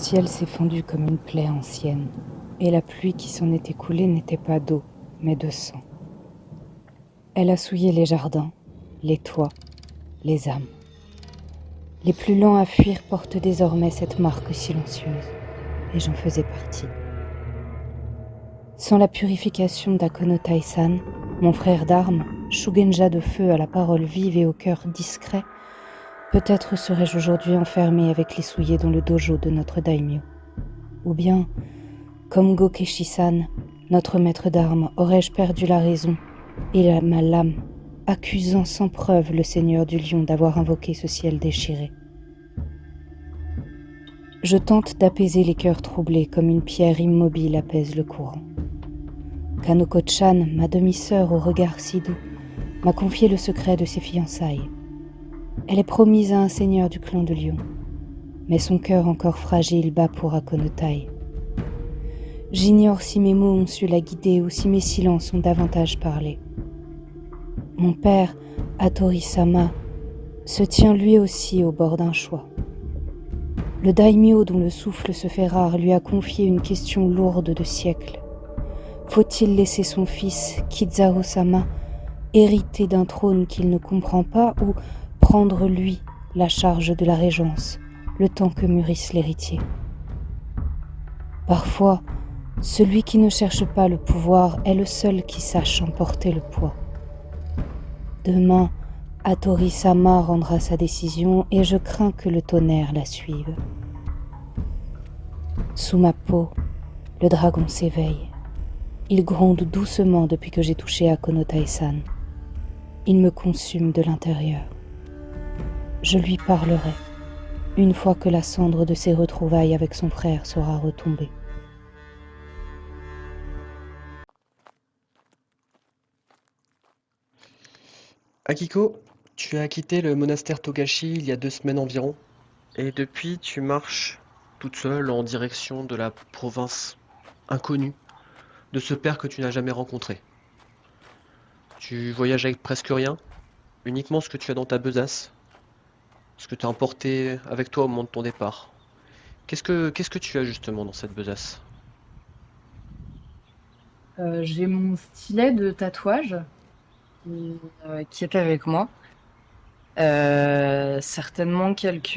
ciel s'est fendu comme une plaie ancienne, et la pluie qui s'en est écoulée n'était pas d'eau, mais de sang. Elle a souillé les jardins, les toits, les âmes. Les plus lents à fuir portent désormais cette marque silencieuse, et j'en faisais partie. Sans la purification d'Akono-Taisan, mon frère d'armes, Shugenja de feu à la parole vive et au cœur discret, peut-être serais-je aujourd'hui enfermé avec les souillés dans le dojo de notre daimyo. Ou bien, comme Gokeshi-san, notre maître d'armes, aurais-je perdu la raison et ma lame, accusant sans preuve le seigneur du lion d'avoir invoqué ce ciel déchiré. Je tente d'apaiser les cœurs troublés comme une pierre immobile apaise le courant. Kanoko-chan, ma demi-sœur au regard si doux, m'a confié le secret de ses fiançailles. Elle est promise à un seigneur du clan de Lion, mais son cœur encore fragile bat pour Akonotai. J'ignore si mes mots ont su la guider ou si mes silences ont davantage parlé. Mon père, Hattori-sama, se tient lui aussi au bord d'un choix. Le daimyo dont le souffle se fait rare lui a confié une question lourde de siècles. Faut-il laisser son fils, Kizaru-sama, hériter d'un trône qu'il ne comprend pas ou prendre lui la charge de la régence, le temps que mûrisse l'héritier? Parfois, celui qui ne cherche pas le pouvoir est le seul qui sache emporter le poids. Demain, Hattori-sama rendra sa décision et je crains que le tonnerre la suive. Sous ma peau, le dragon s'éveille. Il gronde doucement depuis que j'ai touché Akono-Taisan. Il me consume de l'intérieur. Je lui parlerai, une fois que la cendre de ses retrouvailles avec son frère sera retombée. Akiko, tu as quitté le monastère Togashi il y a 2 semaines environ, et depuis tu marches toute seule en direction de la province inconnue, de ce père que tu n'as jamais rencontré. Tu voyages avec presque rien, uniquement ce que tu as dans ta besace, ce que tu as emporté avec toi au moment de ton départ. Qu'est-ce que tu as justement dans cette besace? J'ai mon stylet de tatouage qui est avec moi. Certainement quelques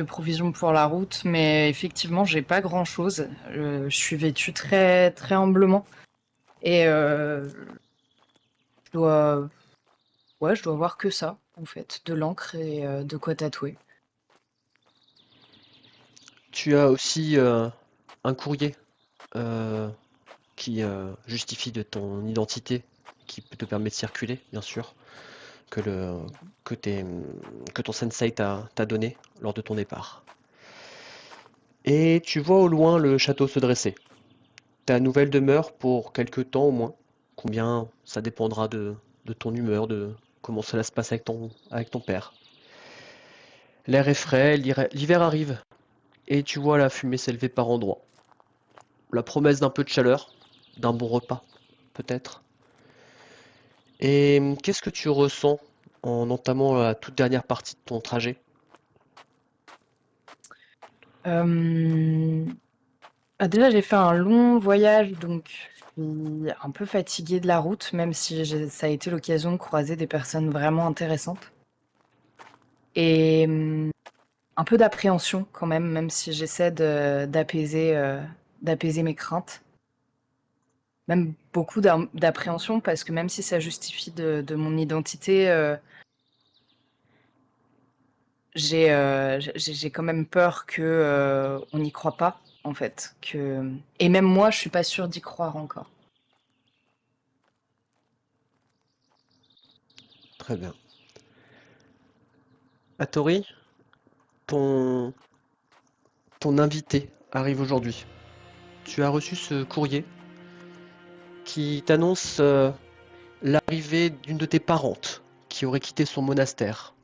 provisions pour la route, mais effectivement, j'ai pas grand-chose. Je suis vêtue très, très humblement et je dois, ouais, je dois avoir que ça, en fait, de l'encre et de quoi tatouer. Tu as aussi un courrier euh, qui justifie de ton identité, qui te permet de circuler, bien sûr, que, le, que, que ton sensei t'a donné lors de ton départ. Et tu vois au loin le château se dresser. Ta nouvelle demeure pour quelque temps au moins. Combien, ça dépendra de ton humeur, de comment cela se passe avec ton père. L'air est frais, l'hiver arrive, et tu vois la fumée s'élever par endroits. La promesse d'un peu de chaleur, d'un bon repas, peut-être. Et qu'est-ce que tu ressens en entamant la toute dernière partie de ton trajet? Euh, Déjà, j'ai fait un long voyage, donc je suis un peu fatiguée de la route, même si ça a été l'occasion de croiser des personnes vraiment intéressantes. Et un peu d'appréhension quand même, même si j'essaie d'apaiser mes craintes. Même beaucoup d'appréhension, parce que même si ça justifie de mon identité, j'ai quand même peur que on n'y croit pas, en fait. Et même moi, je suis pas sûre d'y croire encore. Très bien. Hattori, ton, ton invité arrive aujourd'hui. Tu as reçu ce courrier qui t'annonce l'arrivée d'une de tes parentes qui aurait quitté son monastère.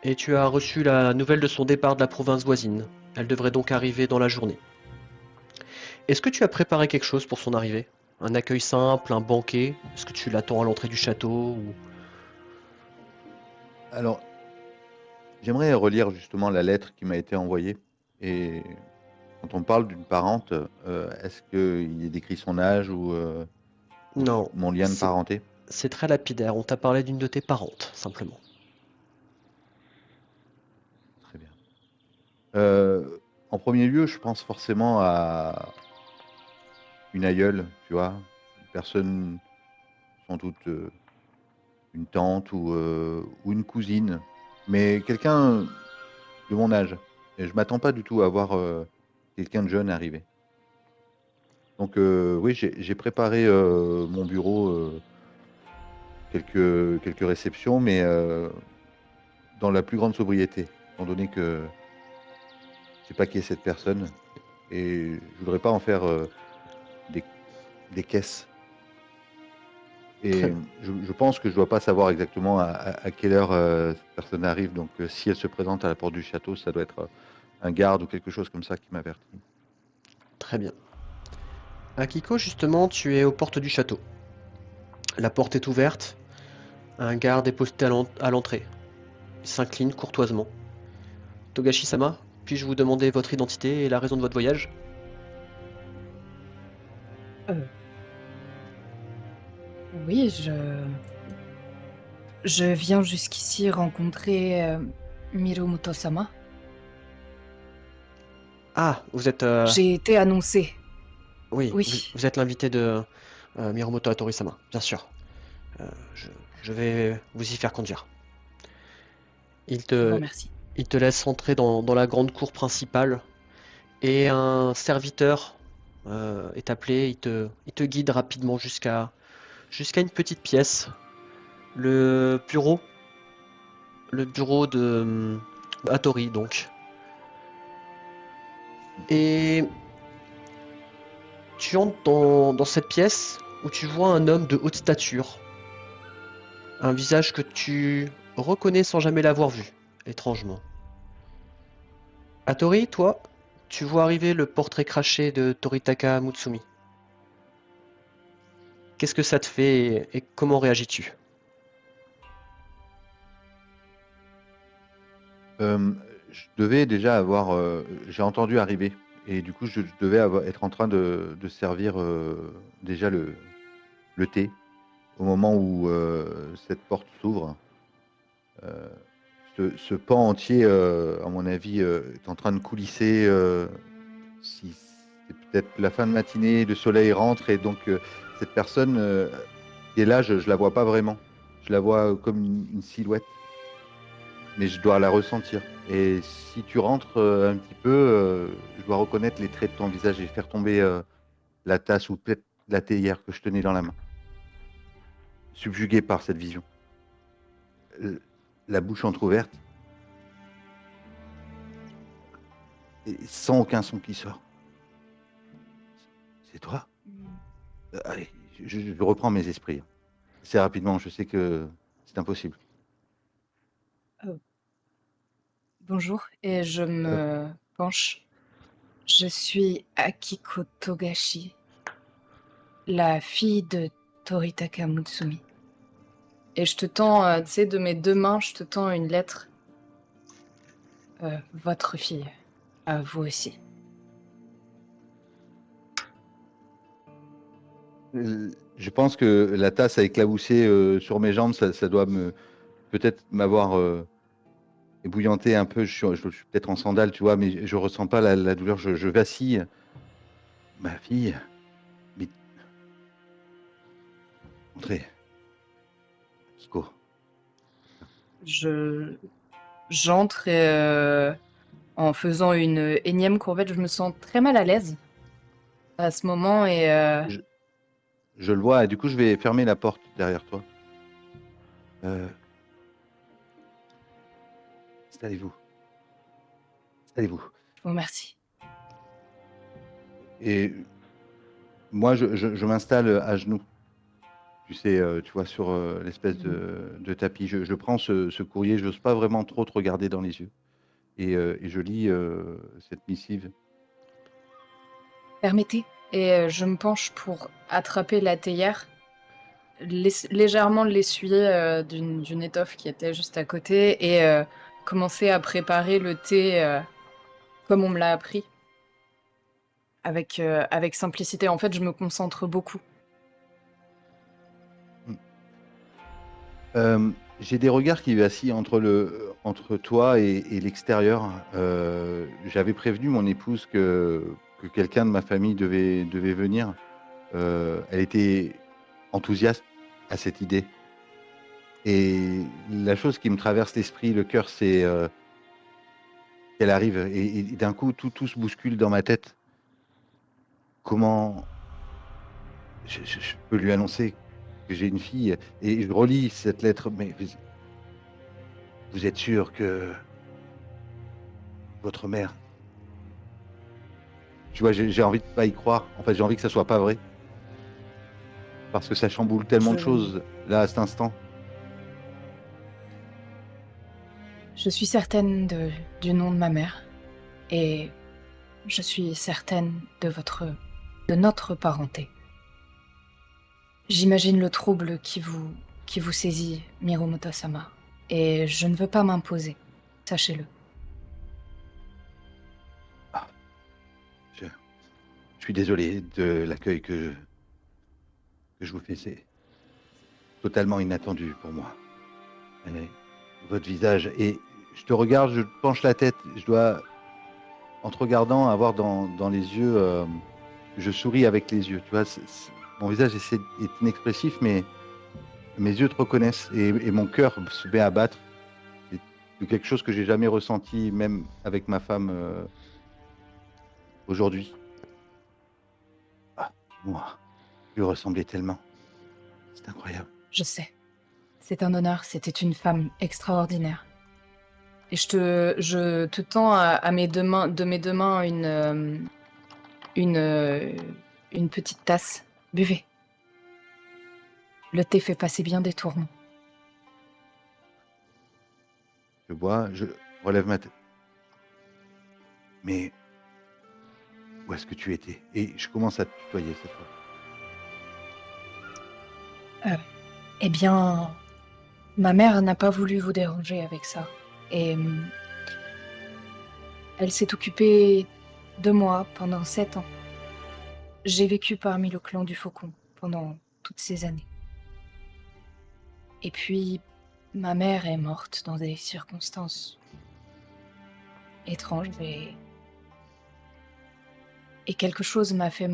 Et tu as reçu la nouvelle de son départ de la province voisine. Elle devrait donc arriver dans la journée. Est-ce que tu as préparé quelque chose pour son arrivée? Un accueil simple, un banquet? Est-ce que tu l'attends à l'entrée du château ou... Alors, J'aimerais relire justement la lettre qui m'a été envoyée. Et quand on parle d'une parente, est-ce qu'il est décrit son âge ou Non, mon lien de c'est parenté? c'est très lapidaire. On t'a parlé d'une de tes parentes, simplement. Très bien. En premier lieu, je pense forcément à une aïeule, tu vois, une personne, sans doute une tante ou une cousine, mais quelqu'un de mon âge. Et je m'attends pas du tout à voir quelqu'un de jeune arriver. Donc oui, j'ai préparé mon bureau, quelques réceptions, mais dans la plus grande sobriété, étant donné que je sais pas qui est cette personne et je voudrais pas en faire des, des caisses. Très Et bien. je pense que je dois pas savoir exactement à quelle heure cette personne arrive. Donc si elle se présente à la porte du château, ça doit être un garde ou quelque chose comme ça qui m'avertit. Très bien. Akiko, justement, tu es aux portes du château. La porte est ouverte. Un garde est posté à l'entrée. Il s'incline courtoisement. Togashi-sama, puis-je vous demander votre identité et la raison de votre voyage? Euh, oui, je viens jusqu'ici rencontrer Miromoto-sama. Ah, vous êtes... J'ai été annoncée. oui, Oui, vous êtes l'invité de Miromoto Hattori-sama, bien sûr. Euh, je, je vais vous y faire conduire. Il je vous te, remercie. il te laisse entrer dans la grande cour principale et un serviteur est appelé. Il te guide rapidement jusqu'à une petite pièce. Le bureau, le bureau de Hattori, donc. Et tu entres dans cette pièce où tu vois un homme de haute stature, un visage que tu reconnais sans jamais l'avoir vu, étrangement. Hattori, toi, tu vois arriver le portrait craché de Toritaka Mutsumi. Qu'est-ce que ça te fait et comment réagis-tu? Euh, je devais déjà avoir, j'ai entendu arriver et du coup je devais être en train de servir déjà le thé au moment où cette porte s'ouvre. Euh, ce pan entier, à mon avis, est en train de coulisser. Si c'est peut-être la fin de matinée, le soleil rentre et donc cette personne qui est là, je la vois pas vraiment. Je la vois comme une silhouette, mais je dois la ressentir. Et si tu rentres un petit peu, je dois reconnaître les traits de ton visage et faire tomber la tasse ou peut-être la théière que je tenais dans la main, subjugué par cette vision. Euh, la bouche entrouverte et sans aucun son qui sort. C'est toi? Allez, je reprends mes esprits. Assez rapidement, je sais que c'est impossible. Euh, bonjour, et je Euh, me penche. Je suis Akiko Togashi, la fille de Toritaka Mutsumi. Et je te tends, tu sais, de mes deux mains, je te tends une lettre. Votre fille, à vous aussi. je pense que la tasse a éclaboussé sur mes jambes, ça doit peut-être m'avoir ébouillanté un peu. Je suis peut-être en sandales, tu vois, mais je ressens pas la douleur. Je vacille. Ma fille, mais entrez, Kiko. Je J'entre et en faisant une énième courbette, je me sens très mal à l'aise à ce moment et Je, je le vois, et du coup, je vais fermer la porte derrière toi. Euh, installez-vous, installez-vous. je vous remercie. Et moi, je m'installe à genoux. Tu sais, tu vois, sur l'espèce de tapis. Je prends ce courrier, je n'ose pas vraiment trop te regarder dans les yeux. Et je lis cette missive. Permettez. Et je me penche pour attraper la théière, légèrement l'essuyer d'une étoffe qui était juste à côté et commencer à préparer le thé comme on me l'a appris, avec simplicité. En fait, je me concentre beaucoup. J'ai des regards qui vacillent entre toi et l'extérieur. J'avais prévenu mon épouse que quelqu'un de ma famille devait venir. Elle était enthousiaste à cette idée. Et la chose qui me traverse l'esprit, le cœur, c'est qu'elle arrive. Et d'un coup, tout se bouscule dans ma tête. Comment je peux lui annoncer que j'ai une fille? Et je relis cette lettre. Mais vous êtes sûr que votre mère... Tu vois, j'ai envie de pas y croire. En fait, j'ai envie que ça soit pas vrai. Parce que ça chamboule tellement de Je, choses, là, à cet instant. je suis certaine du nom de ma mère et je suis certaine de notre parenté. J'imagine le trouble qui vous saisit, Mirumoto-sama, et je ne veux pas m'imposer, sachez-le. Ah, je suis désolé de l'accueil que je vous fais. C'est totalement inattendu pour moi. Et votre visage, et je te regarde, je penche la tête, je dois, en te regardant, avoir dans les yeux, je souris avec les yeux, tu vois, mon visage est inexpressif, mais mes yeux te reconnaissent, et mon cœur se met à battre. C'est quelque chose que j'ai jamais ressenti, même avec ma femme, aujourd'hui. Ah, moi, lui ressemblait tellement, c'est incroyable. Je sais. C'est un honneur, c'était une femme extraordinaire. Et je te tends de mes deux mains une petite tasse. Buvez. Le thé fait passer bien des tourments. Je bois, je relève ma tête. Mais où est-ce que tu étais? Et je commence à te tutoyer cette fois. Eh bien, ma mère n'a pas voulu vous déranger avec ça. Et elle s'est occupée de moi pendant 7 ans. J'ai vécu parmi le clan du Faucon pendant toutes ces années. Et puis, ma mère est morte dans des circonstances étranges et quelque chose m'a fait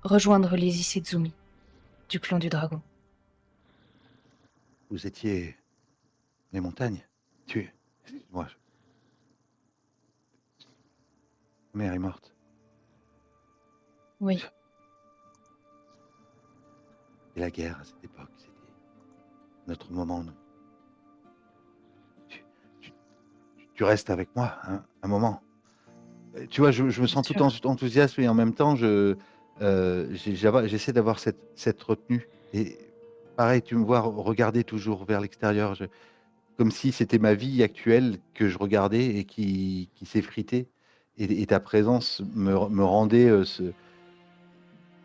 rejoindre les Isezumi du clan du dragon. Vous étiez les montagnes? Excuse-moi. Ma mère est morte. Oui, Et la guerre à cette époque, c'était notre moment. Tu, tu- tu restes avec moi un moment. Tu vois, je me bien sens tout sûr. enthousiasme, et en même temps, j'essaie d'avoir cette retenue. Et pareil, tu me vois regarder toujours vers l'extérieur, comme si c'était ma vie actuelle que je regardais et qui s'effritait. Et ta présence me rendait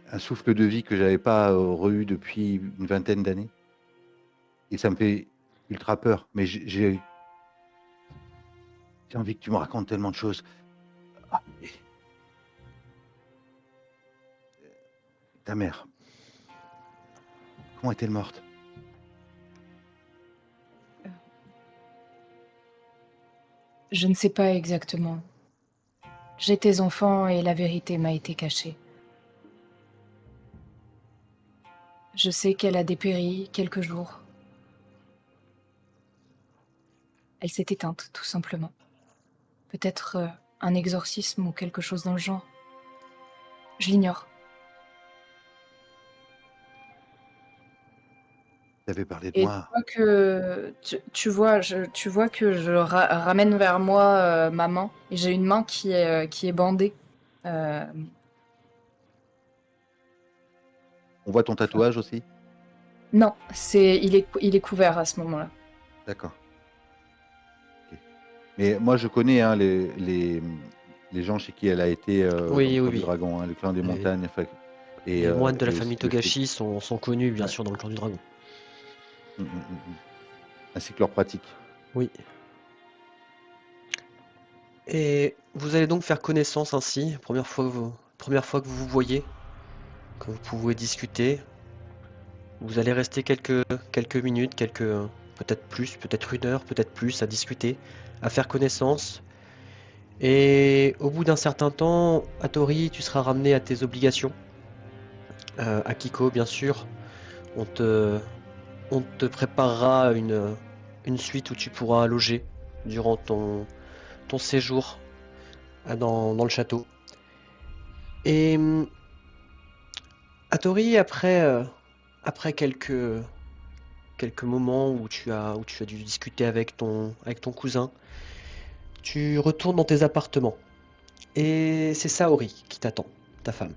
un souffle de vie que j'avais pas re-eu depuis une vingtaine d'années. Et ça me fait ultra peur. Mais j'ai envie que tu me racontes tellement de choses. Ah, et ta mère, comment est-elle morte? Je ne sais pas exactement. J'étais enfant et la vérité m'a été cachée. Je sais qu'elle a dépéri quelques jours. Elle s'est éteinte, tout simplement. Peut-être un exorcisme ou quelque chose dans le genre. Je l'ignore. Tu avais parlé de Et moi. tu vois que je ramène vers moi ma main et j'ai une main qui est bandée. Euh, On voit ton tatouage aussi? non, il est couvert à ce moment-là. D'accord. Ok. Mais moi, je connais les gens chez qui elle a été dans le Oui, oui, clan du oui. dragon, le clan des Les, montagnes. Enfin, les moines de la et aussi famille le fait. Togashi sont connus, bien Ouais. sûr, dans le clan du dragon. Mm, mm, mm, mm. Ainsi que leurs pratiques. Oui. Et vous allez donc faire connaissance ainsi, première fois que vous vous voyez, que vous pouvez discuter. Vous allez rester quelques minutes, peut-être plus, peut-être 1 heure, peut-être plus à discuter, à faire connaissance. Et au bout d'un certain temps, Hattori, tu seras ramené à tes obligations. Akiko, bien sûr, on te, on te préparera une suite où tu pourras loger durant ton séjour dans le château. Et Hattori, après quelques moments où tu as dû discuter avec ton cousin, tu retournes dans tes appartements. Et c'est Saori qui t'attend, ta femme.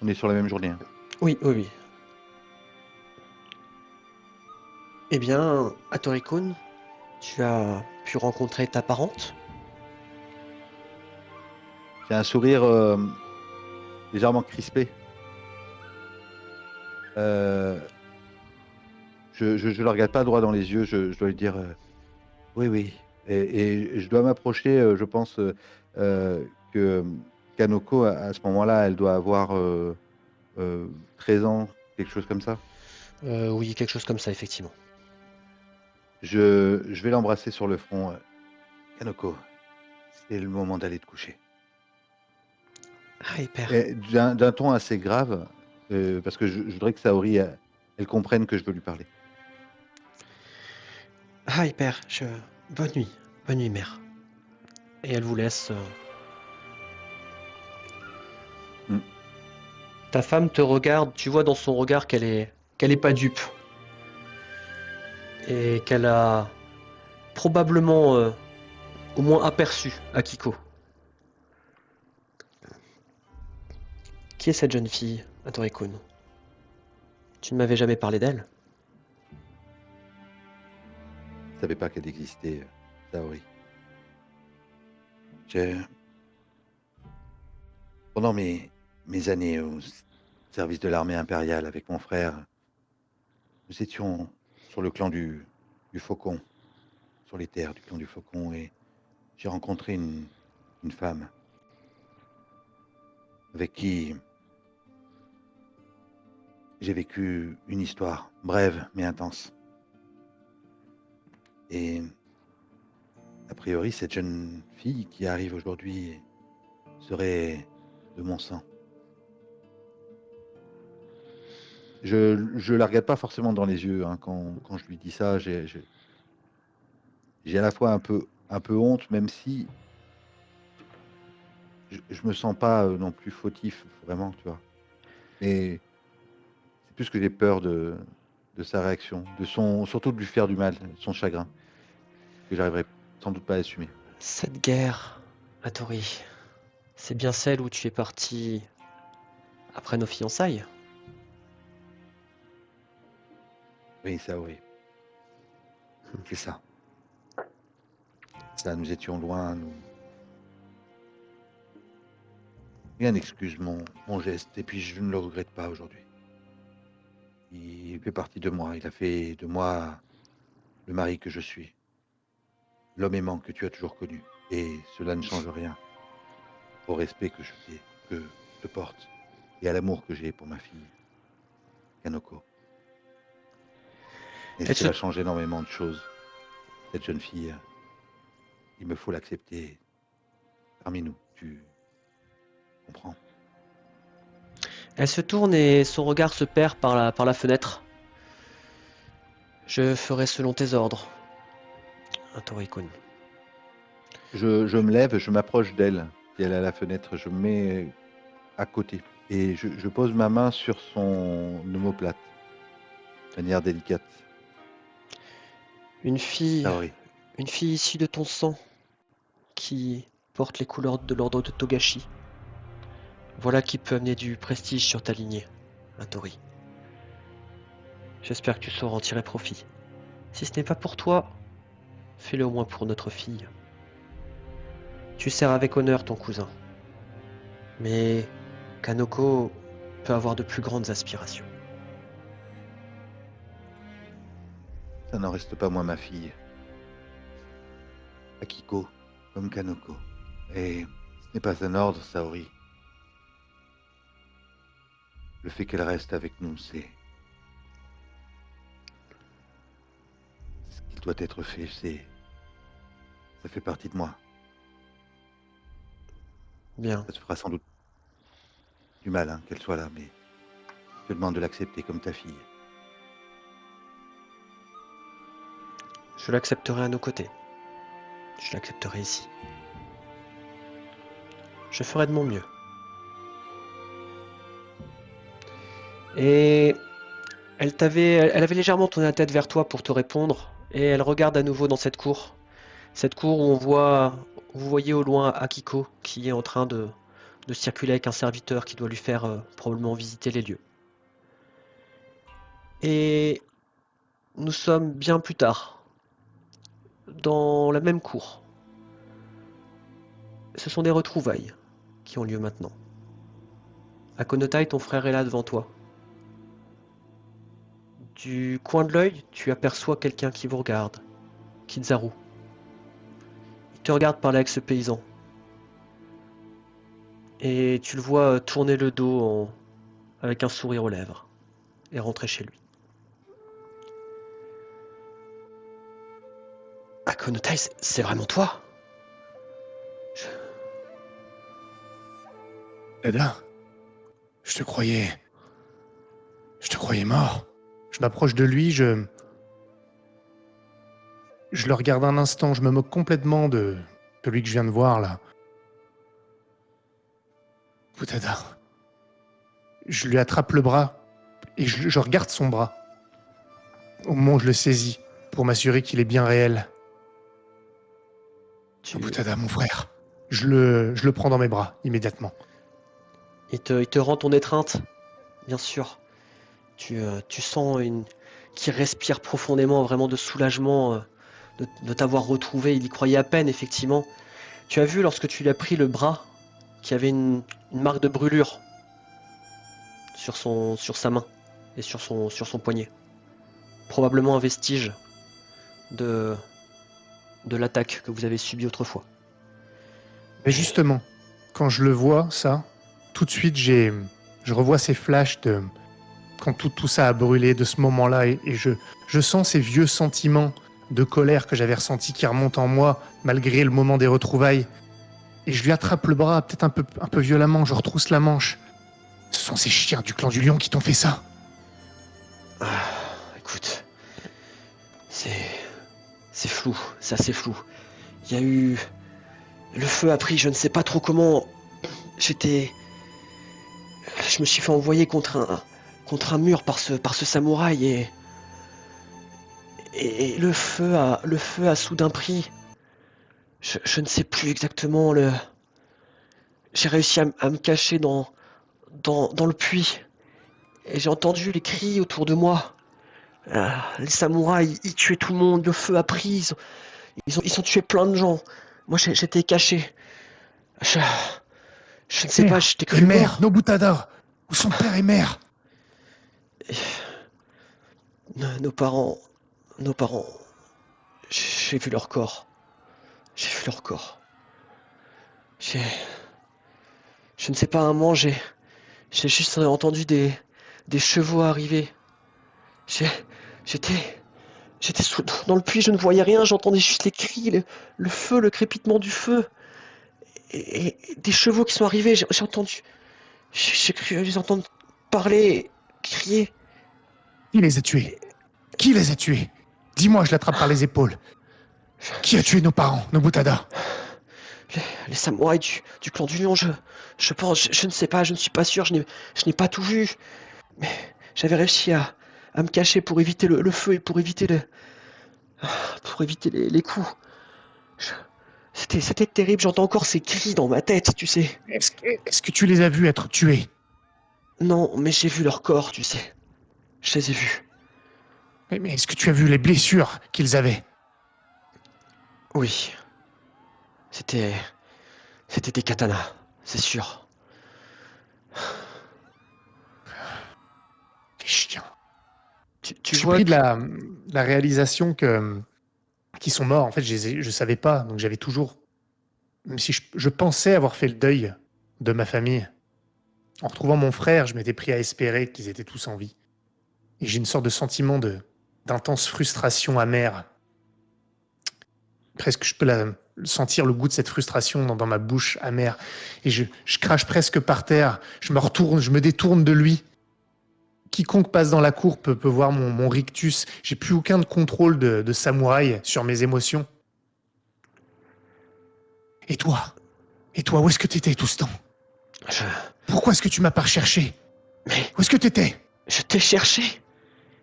On est sur la même journée, hein. Oui, oui, oui. Eh bien, Hattori-kun, tu as pu rencontrer ta parente? J'ai un sourire légèrement crispé. Euh, je le regarde pas droit dans les yeux, je dois lui dire oui, oui. Et je dois m'approcher, je pense que Kanoko, à ce moment-là, elle doit avoir 13 ans, quelque chose comme ça. Oui, quelque chose comme ça, effectivement. Je vais l'embrasser sur le front. Kanoko, c'est le moment d'aller te coucher. Ah, hyper. Et d'un ton assez grave, parce que je voudrais que Saori, elle comprenne que je veux lui parler. Ah, hyper. Bonne nuit. Bonne nuit, mère. Et elle vous laisse. Mm. Ta femme te regarde, tu vois dans son regard qu'elle est pas dupe. Et qu'elle a probablement au moins aperçu Akiko. Qui est cette jeune fille, Hattori-kun? Tu ne m'avais jamais parlé d'elle? Je ne savais pas qu'elle existait, Saori. Je- Pendant mes années au service de l'armée impériale avec mon frère, nous étions sur le clan du Faucon, sur les terres du clan du Faucon, et j'ai rencontré une femme avec qui j'ai vécu une histoire brève mais intense. Et a priori, cette jeune fille qui arrive aujourd'hui serait de mon sang. Je la regarde pas forcément dans les yeux, hein, quand je lui dis ça. J'ai à la fois un peu honte, même si je me sens pas non plus fautif, vraiment, tu vois. Mais c'est plus que j'ai peur de sa réaction, surtout de lui faire du mal, de son chagrin, que j'arriverai sans doute pas à assumer. Cette guerre, Hattori, c'est bien celle où tu es parti après nos fiançailles? Oui, ça, oui, c'est ça. Ça, nous étions loin, nous. Rien n'excuse mon geste, et puis je ne le regrette pas aujourd'hui. Il fait partie de moi, il a fait de moi le mari que je suis, l'homme aimant que tu as toujours connu. Et cela ne change rien au respect que je te porte, et à l'amour que j'ai pour ma fille, Kanoko. Et Elle se, cela change énormément de choses. Cette jeune fille, il me faut l'accepter parmi nous, tu comprends? elle se tourne et son regard se perd par la fenêtre. Je ferai selon tes ordres, Hattori-kun. Je me lève, je m'approche d'elle, si elle est à la fenêtre, je me mets à côté. Et je pose ma main sur son omoplate, de manière délicate. Une fille, Saori, une fille issue de ton sang, qui porte les couleurs de l'ordre de Togashi. Voilà qui peut amener du prestige sur ta lignée, Hattori. J'espère que tu sauras en tirer profit. Si ce n'est pas pour toi, fais-le au moins pour notre fille. Tu sers avec honneur ton cousin. Mais Kanoko peut avoir de plus grandes aspirations. Ça n'en reste pas moins ma fille. Akiko, comme Kanoko. Et ce n'est pas un ordre, Saori. Le fait qu'elle reste avec nous, c'est ce qui doit être fait. Ça fait partie de moi. Bien. Ça te fera sans doute du mal hein, qu'elle soit là, mais je te demande de l'accepter comme ta fille. Je l'accepterai à nos côtés. Je l'accepterai ici. Je ferai de mon mieux. Et elle avait légèrement tourné la tête vers toi pour te répondre, et elle regarde à nouveau dans cette cour. Cette cour où vous voyez au loin Akiko qui est en train de circuler avec un serviteur qui doit lui faire probablement visiter les lieux. Et nous sommes bien plus tard, dans la même cour. Ce sont des retrouvailles qui ont lieu maintenant. Akonotai, ton frère est là devant toi. Du coin de l'œil, tu aperçois quelqu'un qui vous regarde. Kizaru. Il te regarde parler avec ce paysan. Et tu le vois tourner le dos avec un sourire aux lèvres et rentrer chez lui. Akonotai, c'est vraiment toi? Dada, je te croyais mort. Je m'approche de lui, je le regarde un instant, je me moque complètement de celui que je viens de voir là. Putada. Je lui attrape le bras et je regarde son bras. Au moment où je le saisis pour m'assurer qu'il est bien réel. Tu- Oh, Putada, mon frère. Je le prends dans mes bras immédiatement. Il te rend ton étreinte, bien sûr. Tu sens qu'il respire profondément, vraiment de soulagement de t'avoir retrouvé. Il y croyait à peine, effectivement. Tu as vu, lorsque tu lui as pris le bras, qu'il y avait une marque de brûlure sur sa main et sur son poignet. Probablement un vestige de l'attaque que vous avez subie autrefois. Mais justement, quand je le vois, ça, tout de suite, je revois ces flashs de quand tout ça a brûlé, de ce moment-là, et je sens ces vieux sentiments de colère que j'avais ressentis qui remontent en moi, malgré le moment des retrouvailles. Et je lui attrape le bras, peut-être un peu violemment, je retrousse la manche. Ce sont ces chiens du clan du lion qui t'ont fait ça. Écoute, c'est flou, c'est assez flou. Il y a eu... Le feu a pris, je ne sais pas trop comment. Je me suis fait envoyer contre un mur par ce samouraï et le feu a soudain pris. Je ne sais plus exactement le... J'ai réussi à me cacher dans le puits. Et j'ai entendu les cris autour de moi. Les samouraïs, ils tuaient tout le monde, le feu a pris, ils ont tué plein de gens. Moi j'étais caché. Je ne sais pas, j'étais cru Et mère, mort. Nobutada, où sont père et mère? Nos parents, j'ai vu leur corps. J'ai vu leur corps. Je ne sais pas, à un moment, j'ai juste entendu des chevaux arriver. J'étais dans le puits, je ne voyais rien, j'entendais juste les cris, le feu, le crépitement du feu. Et des chevaux qui sont arrivés, j'ai entendu. J'ai cru les entendre parler, crier. Qui les a tués? Qui les a tués? Dis-moi, je l'attrape par les épaules. Qui a tué nos parents, Nobutada? Les samouraïs du clan du lion, je pense, je ne sais pas, je ne suis pas sûr, je n'ai pas tout vu. Mais j'avais réussi à me cacher pour éviter le feu et pour éviter les coups. C'était terrible, j'entends encore ces cris dans ma tête, tu sais. Est-ce que tu les as vus être tués? Non, mais j'ai vu leur corps, tu sais. Je les ai vus. Mais est-ce que tu as vu les blessures qu'ils avaient? Oui. C'était des katanas, c'est sûr. Les chiens. Tu Je suis vois pris que... la réalisation qu'ils sont morts, en fait, je savais pas. Donc j'avais toujours, même si je pensais avoir fait le deuil de ma famille. En retrouvant mon frère, je m'étais pris à espérer qu'ils étaient tous en vie. Et j'ai une sorte de sentiment d'intense frustration amère. Presque, je peux sentir le goût de cette frustration dans ma bouche amère. Et je crache presque par terre. Je me retourne, je me détourne de lui. Quiconque passe dans la cour peut voir mon rictus. J'ai plus aucun contrôle de samouraï sur mes émotions. Et toi? Et toi, où est-ce que t'étais tout ce temps? Je... Pourquoi est-ce que tu m'as pas recherché? Mais Où est-ce que t'étais? je t'ai cherché.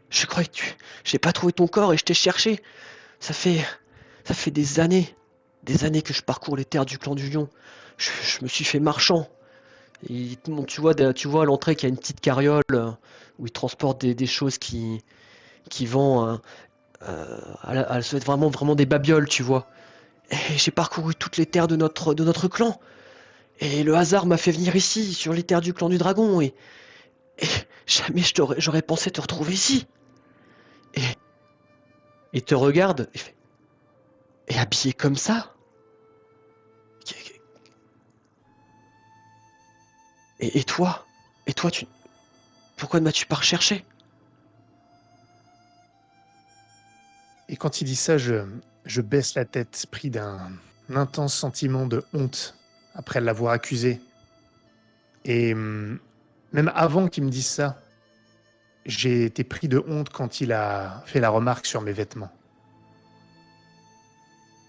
Je croyais que j'ai pas trouvé ton corps et je t'ai cherché. Ça fait des années que je parcours les terres du clan du Lion. Je me suis fait marchand. Et, tu vois à l'entrée qu'il y a une petite carriole où ils transportent des choses qui vont ça doit être vraiment des babioles, tu vois. Et j'ai parcouru toutes les terres de notre clan. Et le hasard m'a fait venir ici, sur les terres du clan du dragon. Et jamais j'aurais pensé te retrouver ici. Et il te regarde et habillé comme ça. Et toi? Et toi, pourquoi ne m'as-tu pas recherché? Et quand il dit ça, je baisse la tête, pris d'un intense sentiment de honte après l'avoir accusé. Et même avant qu'il me dise ça, j'ai été pris de honte quand il a fait la remarque sur mes vêtements.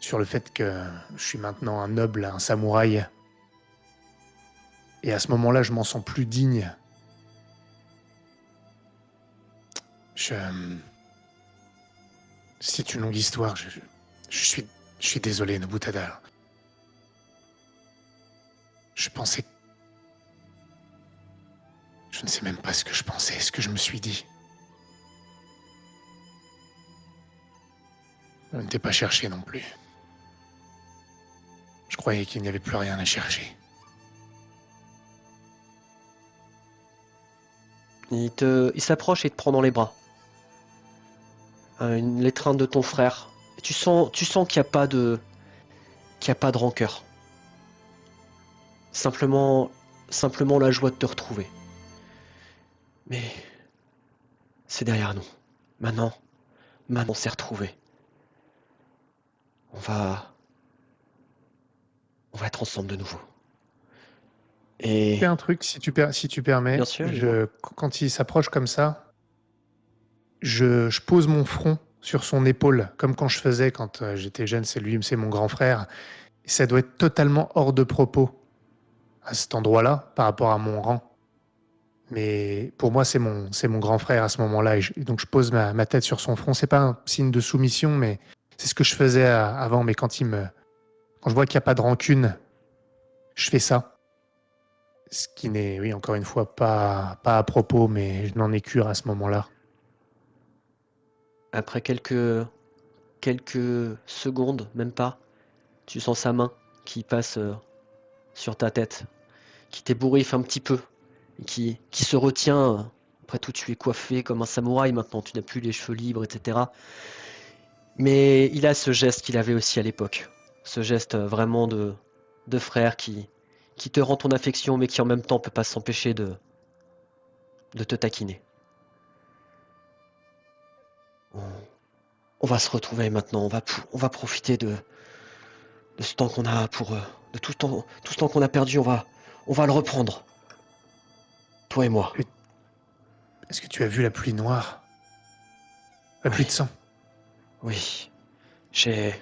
Sur le fait que je suis maintenant un noble, un samouraï. Et à ce moment-là, je m'en sens plus digne. C'est une longue histoire. Je suis désolé, Nobutada. Je pensais... Je ne sais même pas ce que je pensais, ce que je me suis dit. Je ne t'ai pas cherché non plus. Je croyais qu'il n'y avait plus rien à chercher. Il s'approche et te prend dans les bras. L'étreinte de ton frère. Et tu sens qu'il n'y a pas de rancœur. Simplement la joie de te retrouver. Mais c'est derrière nous. Maintenant, on s'est retrouvés. On va être ensemble de nouveau. Et Fais un truc, si tu permets. bien sûr, dis-moi. Quand il s'approche comme ça, je pose mon front sur son épaule, comme quand je faisais quand j'étais jeune. C'est mon grand frère. Et ça doit être totalement hors de propos à cet endroit-là, par rapport à mon rang. Mais pour moi, c'est mon grand frère à ce moment-là. Et donc, je pose ma tête sur son front. C'est pas un signe de soumission, mais c'est ce que je faisais avant. Mais quand je vois qu'il n'y a pas de rancune, je fais ça. Ce qui n'est, oui, encore une fois, pas à propos, mais je n'en ai cure à ce moment-là. Après quelques secondes, même pas, tu sens sa main qui passe sur ta tête, qui t'ébouriffe un petit peu, et qui se retient. Après tout, tu es coiffé comme un samouraï maintenant, tu n'as plus les cheveux libres, etc. Mais il a ce geste qu'il avait aussi à l'époque. Ce geste vraiment de frère qui te rend ton affection, mais qui en même temps peut pas s'empêcher de te taquiner. On va se retrouver maintenant, on va profiter de ce temps qu'on a de tout ce temps qu'on a perdu, on va le reprendre. Toi et moi. Est-ce que tu as vu la pluie noire? La pluie de sang? Oui. J'ai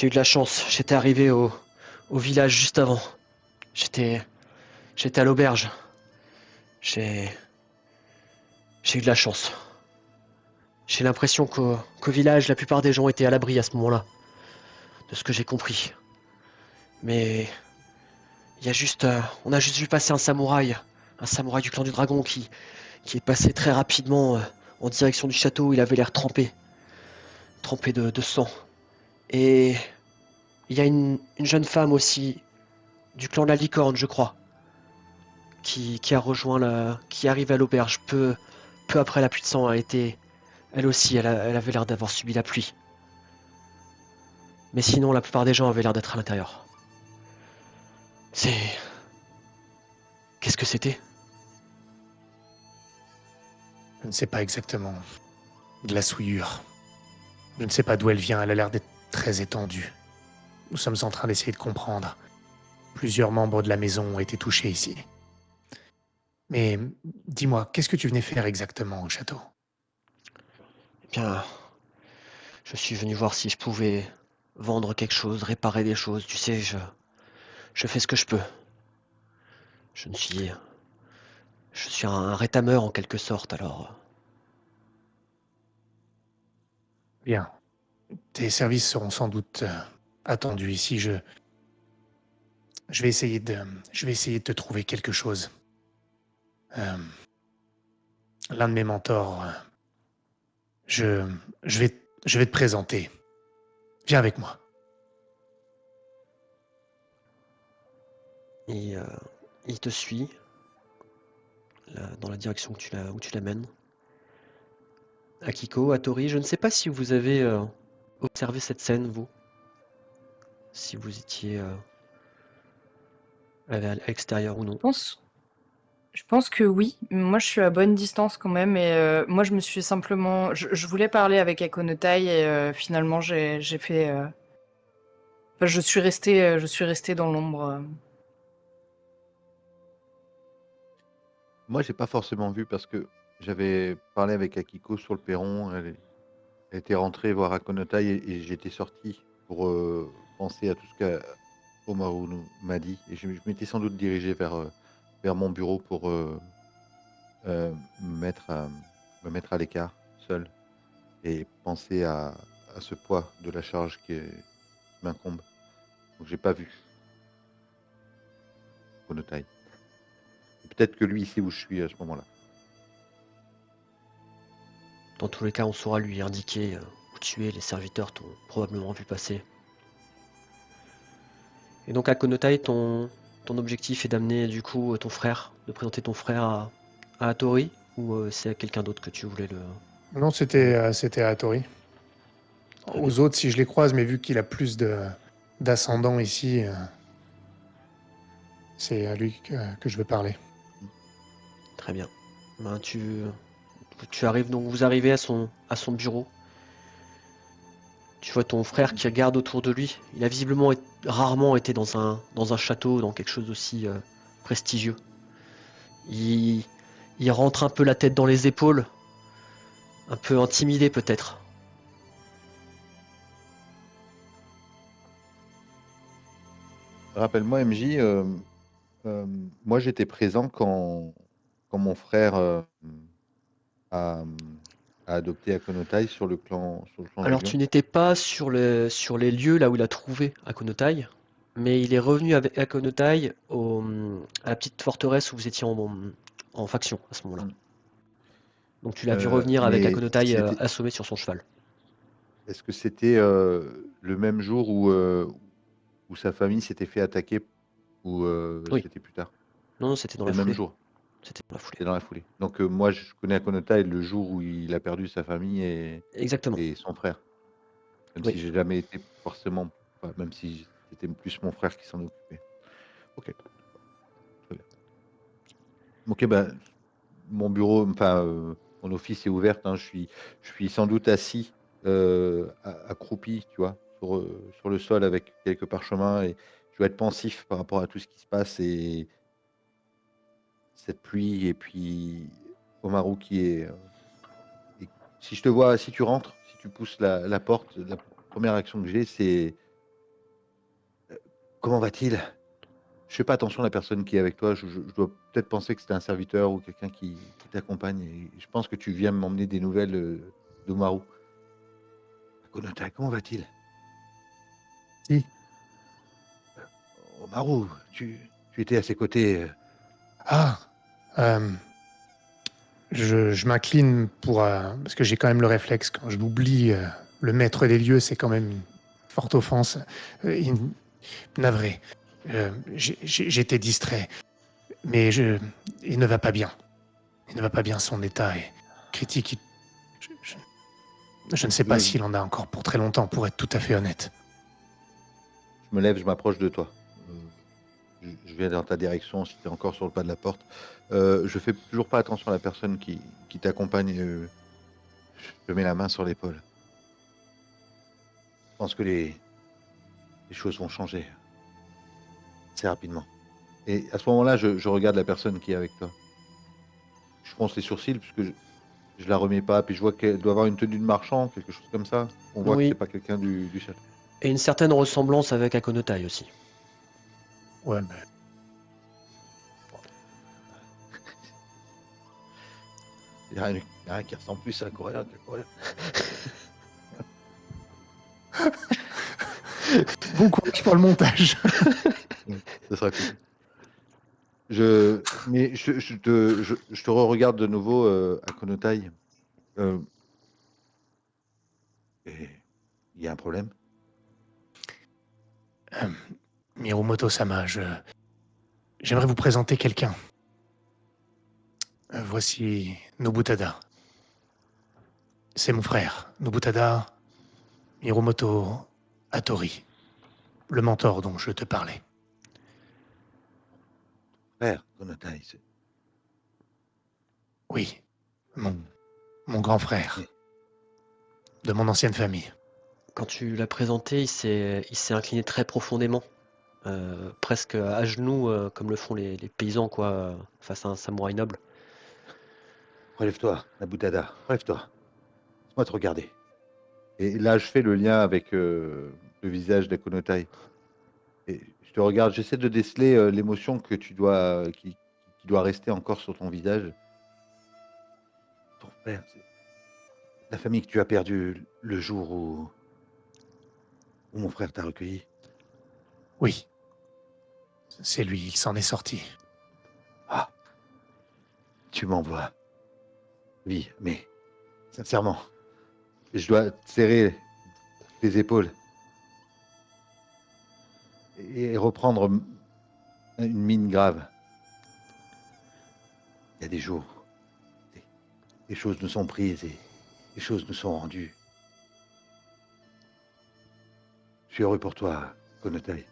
eu de la chance. J'étais arrivé au village juste avant. J'étais à l'auberge. J'ai eu de la chance. J'ai l'impression qu'au village, la plupart des gens étaient à l'abri à ce moment-là. De ce que j'ai compris. Mais on a juste vu passer un samouraï du clan du dragon qui est passé très rapidement en direction du château. Il avait l'air trempé de sang. Et il y a une jeune femme aussi du clan de la licorne, je crois, qui a rejoint qui arrive à l'auberge peu après la pluie de sang a été Elle aussi, elle avait l'air d'avoir subi la pluie. Mais sinon, la plupart des gens avaient l'air d'être à l'intérieur. C'est... Qu'est-ce que c'était? Je ne sais pas exactement. De la souillure. Je ne sais pas d'où elle vient, elle a l'air d'être très étendue. Nous sommes en train d'essayer de comprendre. Plusieurs membres de la maison ont été touchés ici. Mais dis-moi, qu'est-ce que tu venais faire exactement au château? Eh bien, je suis venu voir si je pouvais vendre quelque chose, réparer des choses. Tu sais, je fais ce que je peux. Je ne suis... Je suis un rétameur en quelque sorte, alors... Bien. Tes services seront sans doute attendus ici. Je vais essayer de te trouver quelque chose. Euh, L'un de mes mentors, je, je vais te présenter. Viens avec moi. Et il te suit dans la direction où tu l'amènes. Akiko, Hattori, je ne sais pas si vous avez observé cette scène, vous. Si vous étiez à l'extérieur ou non. Je pense que oui. Moi, je suis à bonne distance quand même. Et moi, je me suis simplement. Je voulais parler avec Akonotai et finalement, j'ai fait. Enfin, je suis restée dans l'ombre. Moi, j'ai pas forcément vu parce que j'avais parlé avec Akiko sur le perron. Elle était rentrée voir Akonotai et j'étais sorti pour penser à tout ce qu'Omaru m'a dit. Et je m'étais sans doute dirigé vers mon bureau pour me mettre à l'écart, seul, et penser à ce poids de la charge qui m'incombe. Donc, j'ai pas vu Akonotai. Et peut-être que lui, il sait où je suis à ce moment-là. Dans tous les cas, on saura lui indiquer où tu es. Les serviteurs t'ont probablement vu passer. Et donc, Akonotai, ton objectif est d'amener du coup ton frère, de présenter ton frère à Hattori, ou c'est à quelqu'un d'autre que tu voulais le... Non, c'était à Hattori. Très Aux bien. autres, si je les croise, mais vu qu'il a plus d'ascendant ici, c'est à lui que je veux parler. Très bien. Ben, tu arrives donc, vous arrivez à son bureau. Tu vois ton frère qui regarde autour de lui. Il a visiblement rarement été dans un château, dans quelque chose d'aussi prestigieux. Il rentre un peu la tête dans les épaules, un peu intimidé peut-être. Rappelle-moi, MJ, moi j'étais présent quand mon frère a, a adopté Akonotai sur le clan du Alors Lion. tu n'étais pas sur les lieux là où il a trouvé Akonotai, mais il est revenu avec Akonotai à la petite forteresse où vous étiez en faction à ce moment-là. Mm. Donc tu l'as vu revenir avec Mais Akonotai assommé sur son cheval. est-ce que c'était le même jour où sa famille s'était fait attaquer ou Oui. c'était plus tard? Non, c'était dans C'est la le même foulée. jour. C'était dans la foulée. C'est dans la foulée. Donc moi je connais Akonotai le jour où il a perdu sa famille Exactement. et son frère. Même Oui. si j'ai jamais été forcément, enfin, même si c'était plus mon frère qui s'en occupait. Ok, très bien. Ok, ben mon bureau, enfin mon office est ouvert. Hein, je suis sans doute assis, accroupi, tu vois, sur le sol avec quelques parchemins et je dois être pensif par rapport à tout ce qui se passe et cette pluie et puis Omaru qui est. Et si je te vois, si tu rentres, si tu pousses la porte, la première action que j'ai, c'est comment va-t-il? Je fais pas attention à la personne qui est avec toi. Je dois peut-être penser que c'était un serviteur ou quelqu'un qui t'accompagne. Et je pense que tu viens m'emmener des nouvelles d'Omaru. Akonotai, comment va-t-il? Si. Omaru, tu étais à ses côtés. Ah, euh, je m'incline pour... parce que j'ai quand même le réflexe, quand je l'oublie, le maître des lieux, c'est quand même une forte offense. Navré. J'étais distrait. Mais il ne va pas bien. Il ne va pas bien, son état est critique. Je ne sais pas Je, s'il en a encore pour très longtemps, pour être tout à fait honnête. je me lève, je m'approche de toi. Je viens dans ta direction si tu es encore sur le pas de la porte. Je fais toujours pas attention à la personne qui t'accompagne. Je mets la main sur l'épaule. Je pense que les choses vont changer assez rapidement. Et à ce moment-là, je regarde la personne qui est avec toi. Je fronce les sourcils parce que je la remets pas. Puis je vois qu'elle doit avoir une tenue de marchand, quelque chose comme ça. On voit que c'est Oui, pas quelqu'un du château. et une certaine ressemblance avec Akonotai aussi. Ouais, mais Il y a rien qui ressemble plus à Coréen que Coréen. bon courage pour le montage. Ce sera cool. Mais je te regarde de nouveau à Konotai. Euh, et il y a un problème. Euh, Mirumoto-sama, j'aimerais vous présenter quelqu'un. Voici Nobutada. C'est mon frère, Nobutada Mirumoto Hattori, le mentor dont je te parlais. Frère, Konotai, Oui, mon grand frère, Mais- de mon ancienne famille. Quand tu l'as présenté, il s'est incliné très profondément, presque à genoux, comme le font les paysans, quoi, face à un samouraï noble. Relève-toi, Nabutada, relève-toi. Laisse-moi te regarder. Et là, je fais le lien avec le visage d'Akonotai. Et je te regarde, j'essaie de déceler l'émotion que qui doit rester encore sur ton visage. Ton frère, c'est la famille que tu as perdue le jour où mon frère t'a recueilli. Oui, c'est lui, il s'en est sorti. Ah, tu m'envoies. Oui, mais sincèrement, je dois te serrer les épaules et reprendre une mine grave. Il y a des jours, des choses nous sont prises et des choses nous sont rendues. Je suis heureux pour toi, Konotai.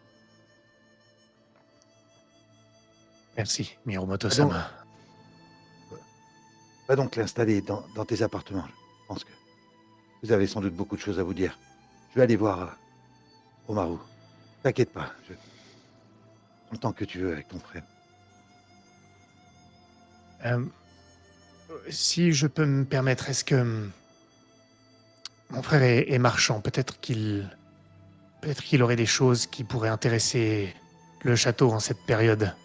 Merci, Va donc, Mirumoto-sama. va donc l'installer dans tes appartements. Je pense que vous avez sans doute beaucoup de choses à vous dire. Je vais aller voir Omaru. T'inquiète pas, en tant que tu veux avec ton frère. Euh, Si je peux me permettre, est-ce que mon frère est marchand? Peut-être qu'il aurait des choses qui pourraient intéresser le château en cette période.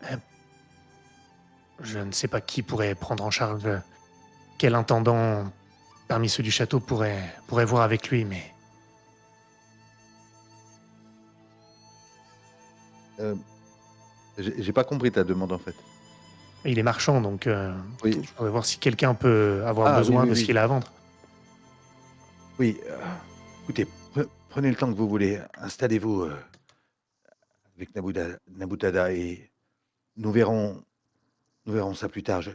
Euh, Je ne sais pas qui pourrait prendre en charge, quel intendant parmi ceux du château pourrait voir avec lui, mais Euh, j'ai pas compris ta demande en fait. il est marchand, donc Oui. je pourrais voir si quelqu'un peut avoir Ah oui, besoin oui, de ce oui. qu'il a à vendre. Oui, écoutez, prenez le temps que vous voulez. Installez-vous avec Nabutada et nous verrons ça plus tard. Je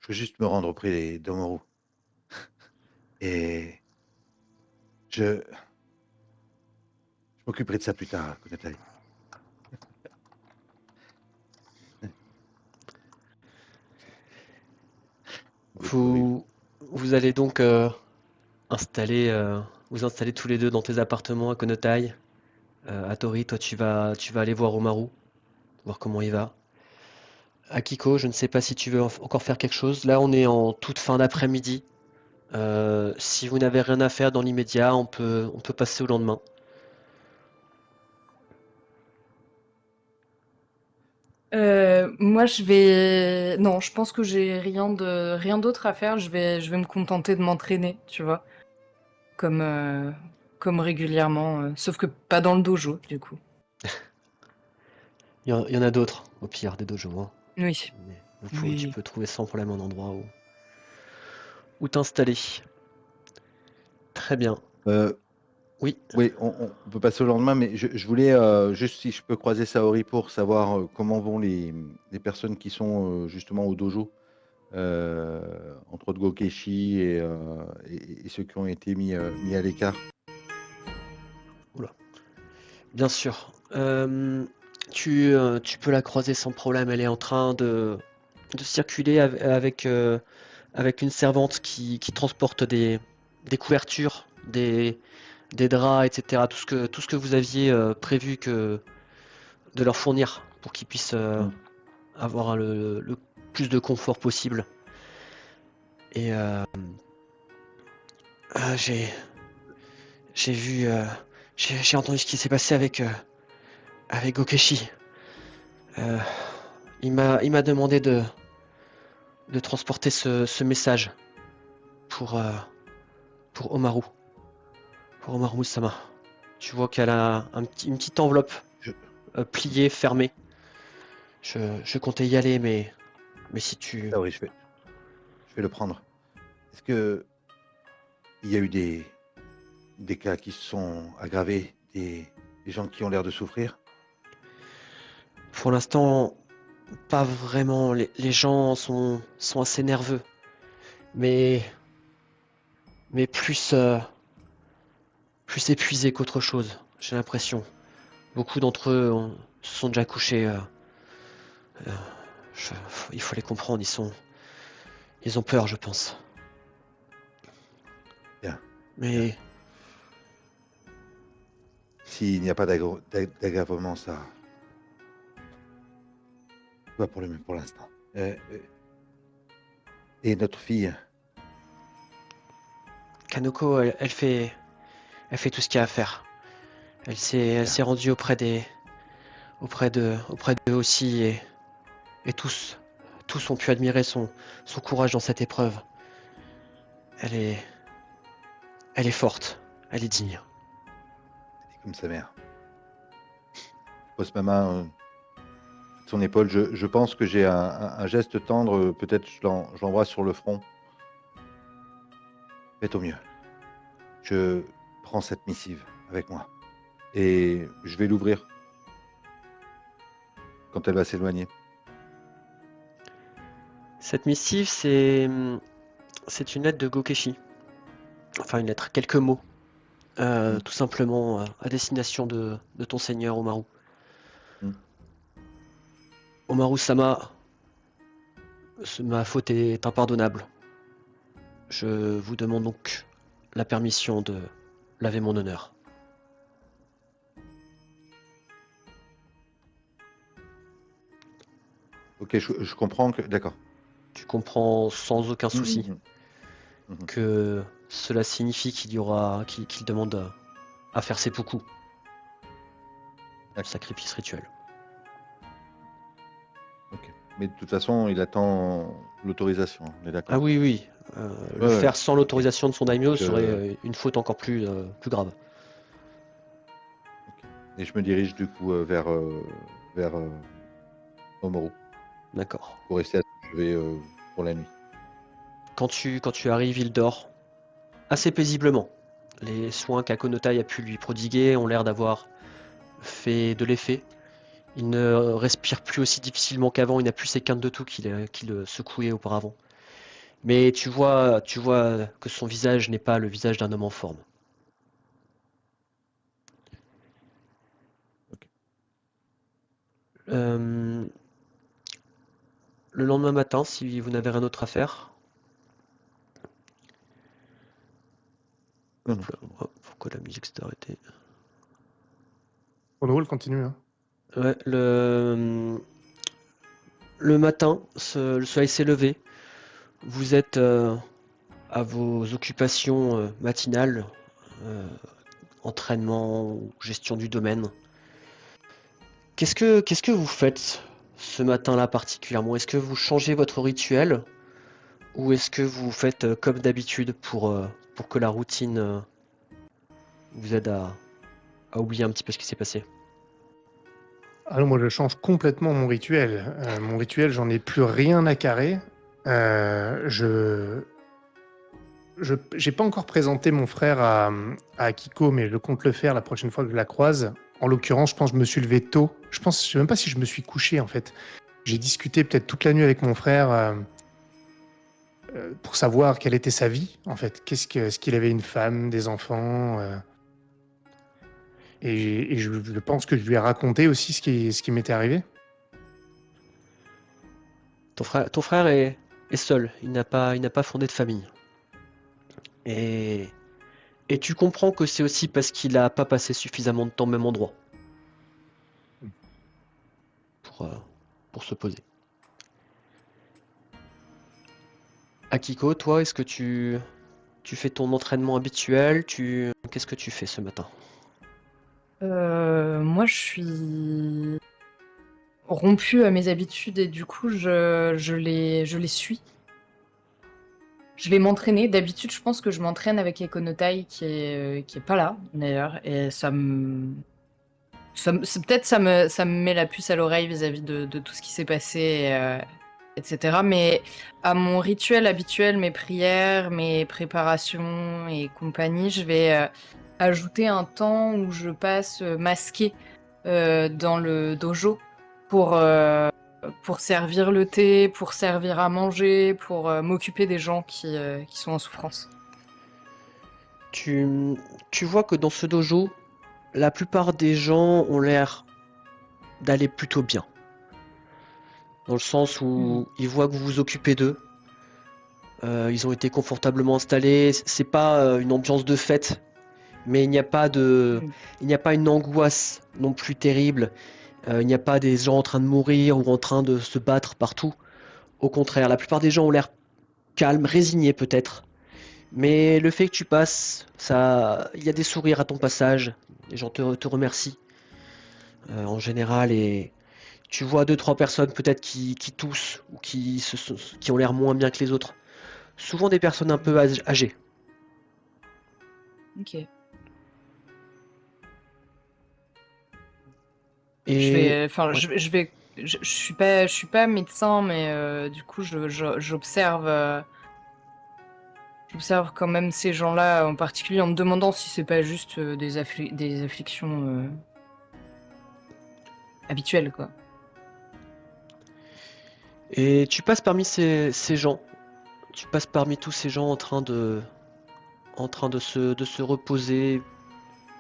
veux juste me rendre auprès d'Omaru. Et je m'occuperai de ça plus tard, Konatai. Vous êtes horrible. Vous allez donc installer, vous installer tous les deux dans tes appartements à Konotai. Hattori, toi tu vas aller voir Omaru, voir comment il va. Akiko, je ne sais pas si tu veux encore faire quelque chose. Là, on est en toute fin d'après-midi. Si vous n'avez rien à faire dans l'immédiat, on peut passer au lendemain. Moi, je vais. Non, je pense que j'ai rien d'autre à faire. Je vais me contenter de m'entraîner, tu vois, comme, comme régulièrement, sauf que pas dans le dojo, du coup. Il y en a d'autres, au pire, des dojos, hein. Oui, Mais tu oui. peux trouver sans problème un endroit où t'installer. Très bien. Euh, Oui, oui, on peut passer au lendemain, mais je voulais juste si je peux croiser Saori pour savoir comment vont les personnes qui sont justement au dojo. entre Gokeshi et ceux qui ont été mis à l'écart. Oula. Bien sûr. Tu peux la croiser sans problème. Elle est en train de circuler avec une servante qui transporte des couvertures, des draps, etc. Tout ce que vous aviez prévu de leur fournir pour qu'ils puissent avoir le plus de confort possible. Et j'ai vu, j'ai entendu ce qui s'est passé avec Gokeshi. Il m'a demandé de transporter ce message pour Omaru. Pour Omaru-sama. Tu vois qu'elle a une petite enveloppe Je- pliée, fermée. Je comptais y aller, mais si tu... Ah oui, je vais le prendre. Est-ce que il y a eu des cas qui se sont aggravés, des gens qui ont l'air de souffrir? Pour l'instant, pas vraiment. Les gens sont assez nerveux. Mais plus épuisés qu'autre chose, j'ai l'impression. Beaucoup d'entre eux se sont déjà couchés. Il faut les comprendre, ils ont peur, je pense. Bien. Mais S'il n'y a pas d'aggravement, ça va pour l'instant. Et notre fille, Kanoko, elle fait tout ce qu'il y a à faire. Elle s'est rendue auprès d'eux aussi, et tous ont pu admirer son courage dans cette épreuve. Elle est forte, elle est digne. elle est comme sa mère. Je pose ma main sur son épaule. Je pense que j'ai un geste tendre. Peut-être je l'embrasse sur le front. Faites au mieux. Je prends cette missive avec moi. Et je vais l'ouvrir quand elle va s'éloigner. Cette missive, c'est une lettre de Gokeshi. Enfin, une lettre, quelques mots. Tout simplement à destination de ton seigneur Omaru. Omaru-sama, ma faute est impardonnable. Je vous demande donc la permission de laver mon honneur. Ok, je comprends que... D'accord. Tu comprends sans aucun souci Mhm. que cela signifie qu'il demande à faire seppuku. Un sacrifice rituel. Ok. Mais de toute façon, il attend l'autorisation. On est d'accord. Ah oui. Le faire sans l'autorisation de son daimyo serait une faute encore plus grave. Ok. Et je me dirige du coup vers Omaru D'accord. pour rester à son chevet pour la nuit. Quand tu arrives, il dort assez paisiblement. Les soins qu'Akonotai a pu lui prodiguer ont l'air d'avoir fait de l'effet. Il ne respire plus aussi difficilement qu'avant, il n'a plus ces quintes de toux qui le secouaient auparavant. Mais tu vois que son visage n'est pas le visage d'un homme en forme. Ok. Le lendemain matin, si vous n'avez rien d'autre à faire... Non. Pourquoi la musique s'est arrêtée? On roule, continue. Hein. Ouais, le matin, le soleil s'est levé. Vous êtes à vos occupations matinales, entraînement ou gestion du domaine. Qu'est-ce que vous faites ce matin-là particulièrement? Est-ce que vous changez votre rituel ou est-ce que vous faites comme d'habitude pour que la routine vous aide à oublier un petit peu ce qui s'est passé? Alors moi, je change complètement mon rituel. Mon rituel, j'en ai plus rien à carrer. J'ai pas encore présenté mon frère à Akiko, mais je compte le faire la prochaine fois que je la croise. En l'occurrence, je pense que je me suis levé tôt. Je sais même pas si je me suis couché en fait. J'ai discuté peut-être toute la nuit avec mon frère. pour savoir quelle était sa vie, en fait. Est-ce qu'il avait une femme, des enfants et je pense que je lui ai raconté aussi ce qui m'était arrivé. Ton frère est seul, il n'a pas fondé de famille. Et, et tu comprends que c'est aussi parce qu'il n'a pas passé suffisamment de temps au même endroit pour, euh, pour se poser. Akiko, toi, est-ce que tu fais ton entraînement habituel? Qu'est-ce que tu fais ce matin? Moi, je suis rompue à mes habitudes et du coup, je les suis. Je vais m'entraîner. D'habitude, je pense que je m'entraîne avec Ekonotai qui est pas là, d'ailleurs. Et peut-être ça me met la puce à l'oreille vis-à-vis de tout ce qui s'est passé, etc. Mais à mon rituel habituel, mes prières, mes préparations et compagnie, je vais ajouter un temps où je passe masqué dans le dojo pour servir le thé, pour servir à manger, pour m'occuper des gens qui sont en souffrance. Tu, tu vois que dans ce dojo, la plupart des gens ont l'air d'aller plutôt bien. Dans le sens Mhm. où ils voient que vous vous occupez d'eux. Ils ont été confortablement installés. C'est pas une ambiance de fête, mais Mhm. il n'y a pas une angoisse non plus terrible. Il n'y a pas des gens en train de mourir ou en train de se battre partout. Au contraire, la plupart des gens ont l'air calmes, résignés peut-être. Mais le fait que tu passes, ça, il y a des sourires à ton passage. Les gens te remercient en général et tu vois deux trois personnes peut-être qui toussent ou qui ont l'air moins bien que les autres. Souvent des personnes un peu âgées. Ok. Et ouais. Je suis pas médecin, mais du coup, j'observe quand même ces gens-là, en particulier en me demandant si c'est pas juste des afflictions habituelles, quoi. Et tu passes parmi ces gens. Tu passes parmi tous ces gens en train de se reposer,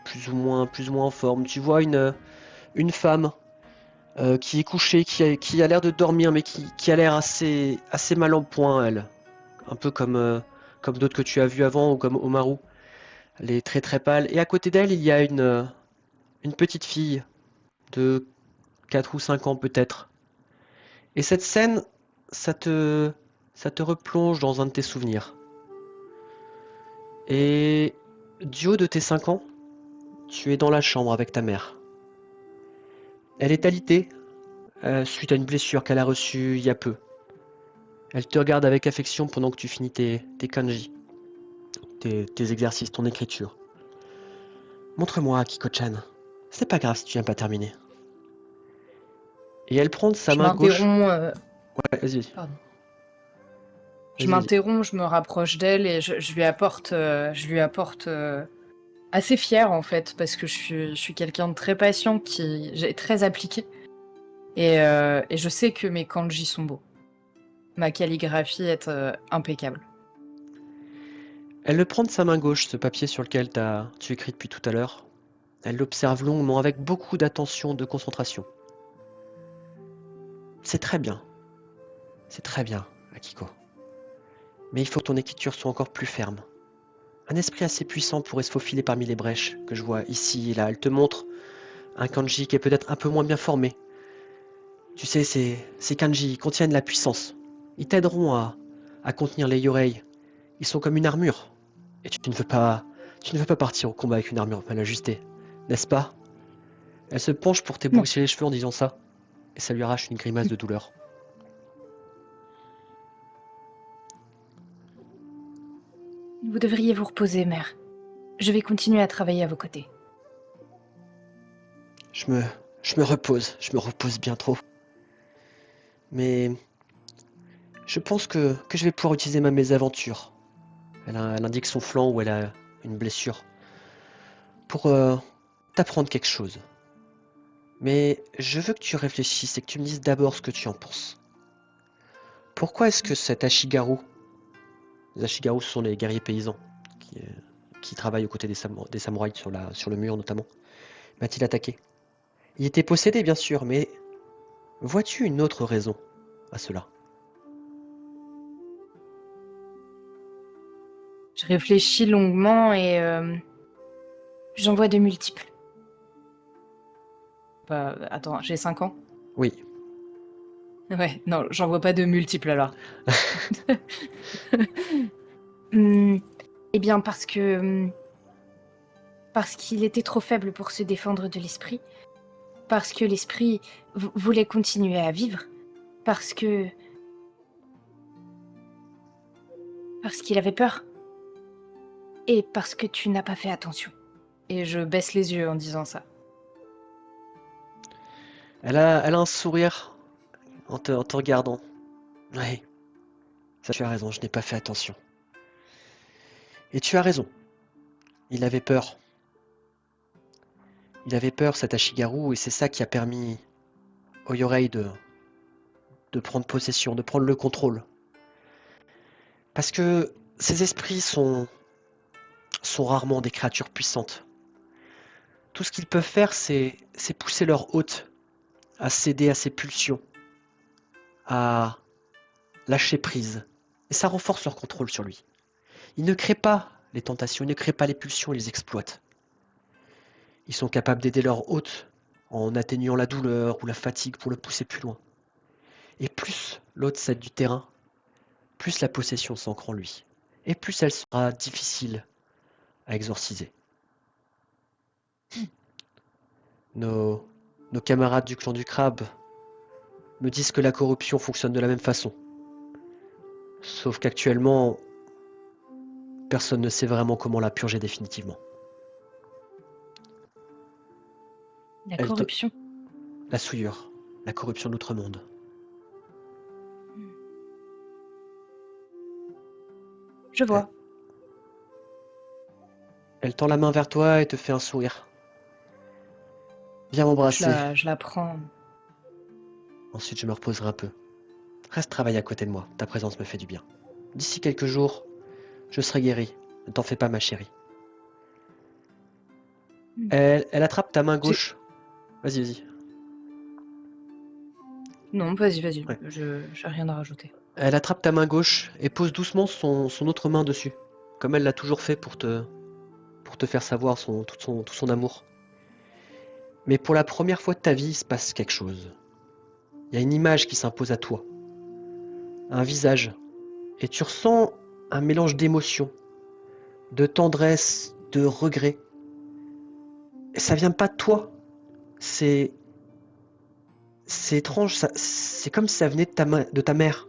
plus ou moins en forme. Tu vois une femme qui est couchée, qui a l'air de dormir, mais qui a l'air assez mal en point, elle. Un peu comme d'autres que tu as vus avant, ou comme Omaru. Elle est très très pâle. Et à côté d'elle, il y a une petite fille de 4 ou 5 ans peut-être. Et cette scène, ça te, ça te replonge dans un de tes souvenirs. Et du haut de tes 5 ans, tu es dans la chambre avec ta mère. Elle est alitée suite à une blessure qu'elle a reçue il y a peu. Elle te regarde avec affection pendant que tu finis tes kanji, tes exercices, ton écriture. Montre-moi, Kiko-chan. C'est pas grave si tu viens pas terminer. Et elle prend de sa Je main gauche. m'interromps, Ouais, vas-y, pardon. Je vas-y, vas-y. m'interromps, je me rapproche d'elle et je lui apporte assez fière en fait, parce que je suis quelqu'un de très patient, qui est très appliqué, et je sais que mes kanji sont beaux. Ma calligraphie est impeccable. Elle le prend de sa main gauche, ce papier sur lequel tu écris depuis tout à l'heure. Elle l'observe longuement, avec beaucoup d'attention, de concentration. C'est très bien. C'est très bien, Akiko. Mais il faut que ton écriture soit encore plus ferme. Un esprit assez puissant pourrait se faufiler parmi les brèches que je vois ici et là. Elle te montre un kanji qui est peut-être un peu moins bien formé. Tu sais, ces kanji contiennent la puissance. Ils t'aideront à contenir les yorei. Ils sont comme une armure. Et tu ne veux pas partir au combat avec une armure mal ajustée, n'est-ce pas? Elle se penche pour Non. t'éblouisser les cheveux en disant ça, et ça lui arrache une grimace de douleur. Vous devriez vous reposer, mère. Je vais continuer à travailler à vos côtés. Je me, je me repose bien trop. Mais je pense que je vais pouvoir utiliser ma mésaventure. Elle indique son flanc où elle a une blessure. Pour t'apprendre quelque chose. Mais je veux que tu réfléchisses et que tu me dises d'abord ce que tu en penses. Pourquoi est-ce que cet Ashigaru Les Ashigaru, ce sont les guerriers paysans qui travaillent aux côtés des samouraïs sur le mur notamment. M'a-t-il attaqué? Il était possédé, bien sûr, mais vois-tu une autre raison à cela? Je réfléchis longuement et j'en vois de multiples. Bah, attends, j'ai 5 ans? Oui, Ouais, non, j'en vois pas de multiples alors. Eh bien, parce qu'il était trop faible pour se défendre de l'esprit, parce que l'esprit voulait continuer à vivre, parce qu'il avait peur, et parce que tu n'as pas fait attention. Et je baisse les yeux en disant ça. elle a un sourire en te regardant. Oui, ça tu as raison, je n'ai pas fait attention. Et tu as raison, il avait peur. Il avait peur, cet Ashigaru, et c'est ça qui a permis au Yorei de prendre possession, de prendre le contrôle. Parce que ces esprits sont rarement des créatures puissantes. Tout ce qu'ils peuvent faire, c'est pousser leur hôte à céder à ses pulsions, à lâcher prise. Et ça renforce leur contrôle sur lui. Ils ne créent pas les tentations, ils ne créent pas les pulsions, ils les exploitent. Ils sont capables d'aider leur hôte en atténuant la douleur ou la fatigue pour le pousser plus loin. Et plus l'hôte cède du terrain, plus la possession s'ancre en lui. Et plus elle sera difficile à exorciser. Nos camarades du clan du crabe me disent que la corruption fonctionne de la même façon. Sauf qu'actuellement, personne ne sait vraiment comment la purger définitivement. La Elle te- corruption. La souillure, la corruption de l'outre-monde. Je vois. Elle tend la main vers toi et te fait un sourire. Viens m'embrasser. Je la prends. Ensuite, je me reposerai un peu. Reste travailler à côté de moi. Ta présence me fait du bien. D'ici quelques jours, je serai guéri. Ne t'en fais pas, ma chérie. Elle attrape ta main gauche. Vas-y, vas-y. Non, vas-y. Ouais. J'ai rien à rajouter. Elle attrape ta main gauche et pose doucement son autre main dessus. Comme elle l'a toujours fait pour te faire savoir tout son amour. Mais pour la première fois de ta vie, il se passe quelque chose. Il y a une image qui s'impose à toi. Un visage. Et tu ressens un mélange d'émotions, de tendresse, de regret. Et ça vient pas de toi. C'est étrange, c'est comme si ça venait de ta mère.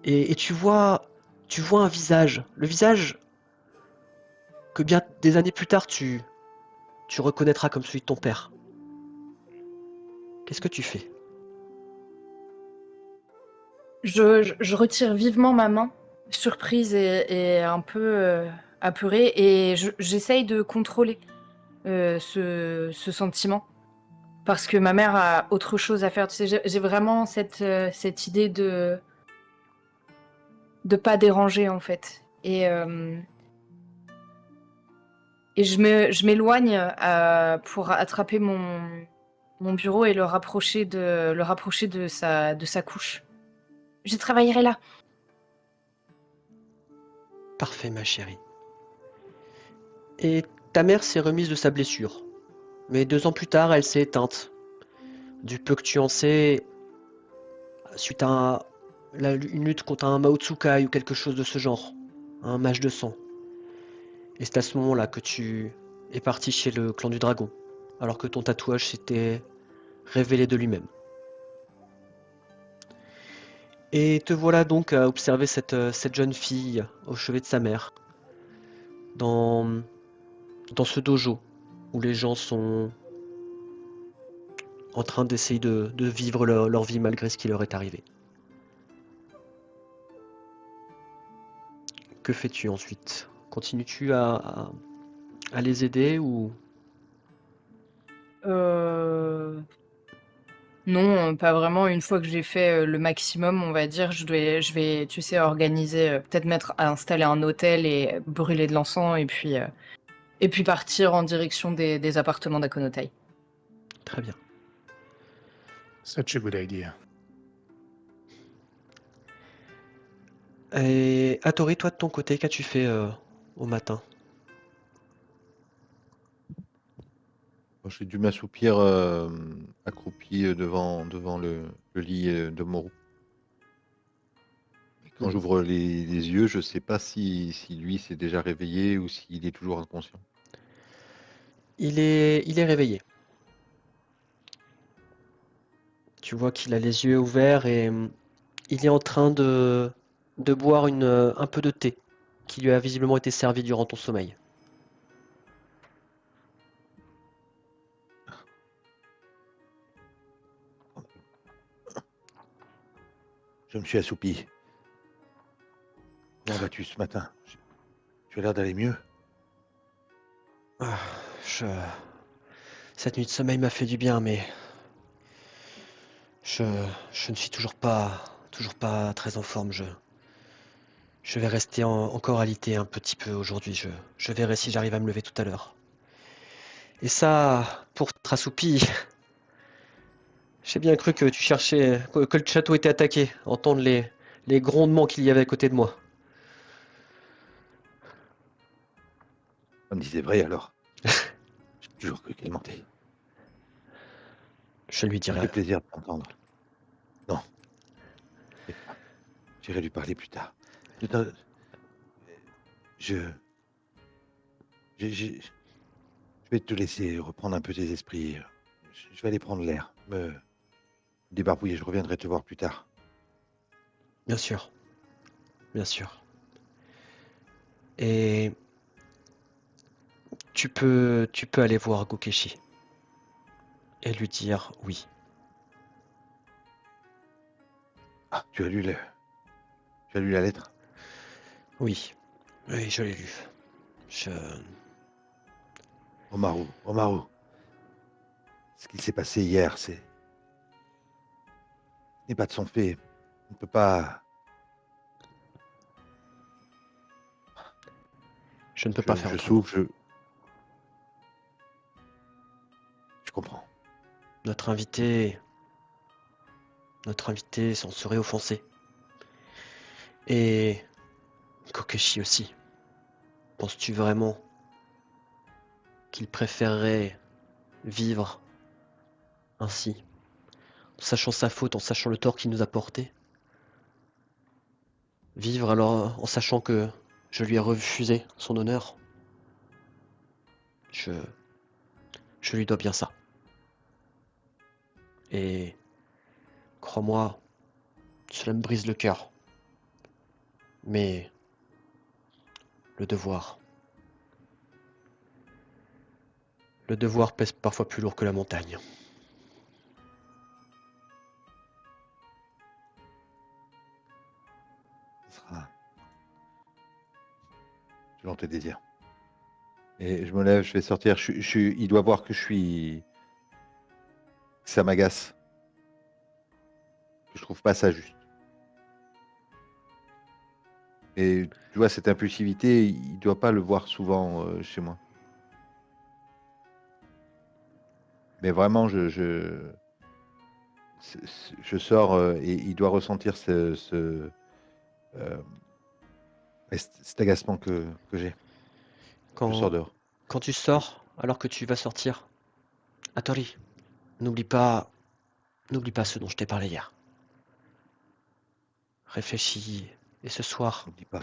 Et tu vois un visage. Le visage que bien des années plus tard, tu reconnaîtras comme celui de ton père. Qu'est-ce que tu fais? Je retire vivement ma main, surprise et un peu apeurée, et j'essaye de contrôler ce sentiment. Parce que ma mère a autre chose à faire. Tu sais, j'ai vraiment cette idée de pas déranger, en fait. Et je m'éloigne pour attraper mon bureau et le rapprocher de sa couche. Je travaillerai là. Parfait, ma chérie. Et ta mère s'est remise de sa blessure. Mais 2 ans plus tard, elle s'est éteinte. Du peu que tu en sais, suite à une lutte contre un Maotsukai ou quelque chose de ce genre. Un mage de sang. Et c'est à ce moment-là que tu es parti chez le clan du dragon. Alors que ton tatouage s'était révélé de lui-même. Et te voilà donc à observer cette jeune fille au chevet de sa mère. Dans ce dojo où les gens sont en train d'essayer de vivre leur vie malgré ce qui leur est arrivé. Que fais-tu ensuite? Continues-tu à les aider ou... Euh... Non, pas vraiment. Une fois que j'ai fait, le maximum, on va dire, je vais, tu sais, organiser, peut-être installer un hôtel et brûler de l'encens et puis partir en direction des appartements d'Akonotai. Très bien. Such a good idea. Et Hattori, toi de ton côté, qu'as-tu fait au matin? Bon, j'ai dû m'assoupir accroupi devant le lit de Moreau. Et quand Mhm. j'ouvre les yeux, je sais pas si lui s'est déjà réveillé ou s'il est toujours inconscient. Il est réveillé. Tu vois qu'il a les yeux ouverts et il est en train de boire un peu de thé qui lui a visiblement été servi durant ton sommeil. Je me suis assoupi. Comment vas-tu ce matin? Tu as l'air d'aller mieux. Ah, je- Cette nuit de sommeil m'a fait du bien, mais je, je ne suis toujours pas très en forme. Je vais rester encore alité un petit peu aujourd'hui. Je verrai si j'arrive à me lever tout à l'heure. Et ça, pour être assoupi, j'ai bien cru que tu cherchais, que le château était attaqué, entendre les grondements qu'il y avait à côté de moi. Ça me disait vrai alors. J'ai toujours cru qu'elle mentait. Je lui Ça me dirai. fait plaisir de t'entendre. Non, t'inquiète pas. J'irai lui parler plus tard. Je, t'en- je, je vais te laisser reprendre un peu tes esprits. Je vais aller prendre l'air, me débarbouiller. Je reviendrai te voir plus tard. Bien sûr, bien sûr. Et tu peux aller voir Gokeshi et lui dire oui. Ah, tu as lu la lettre? Oui, oui, je l'ai lu. Je... Omaru, ce qui s'est passé hier, ce n'est pas de son fait. On ne peut pas. Je ne peux pas faire Je autrement. souffre, je comprends. Notre invité s'en serait offensé. Et Gokeshi aussi. Penses-tu vraiment qu'il préférerait vivre ainsi, en sachant sa faute, en sachant le tort qu'il nous a porté? Vivre alors en sachant que je lui ai refusé son honneur? Je, je lui dois bien ça. Et crois-moi, cela me brise le cœur. Mais le devoir. Le devoir pèse parfois plus lourd que la montagne. Ce sera selon tes désirs. Et je me lève, je vais sortir. Il doit voir que je suis. Que ça m'agace. Que je trouve pas ça juste. Et tu vois, cette impulsivité, il doit pas le voir souvent chez moi. Mais vraiment, je sors et il doit ressentir euh, cet agacement que j'ai. Je sors Quand, dehors. quand tu sors, alors que tu vas sortir, Hattori, n'oublie pas, n'oublie pas ce dont je t'ai parlé hier. Réfléchis, et N'oublie pas,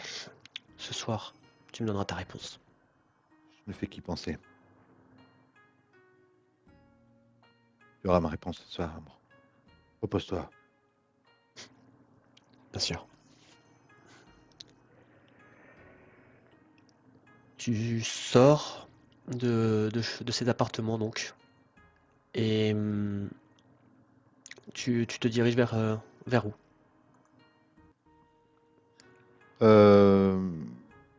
ce soir, tu me donneras ta réponse. je ne fais qu'y penser. Tu auras ma réponse ce soir. Bon. Repose-toi. Bien sûr. Tu sors de cet appartement donc, et tu te diriges vers où? Euh,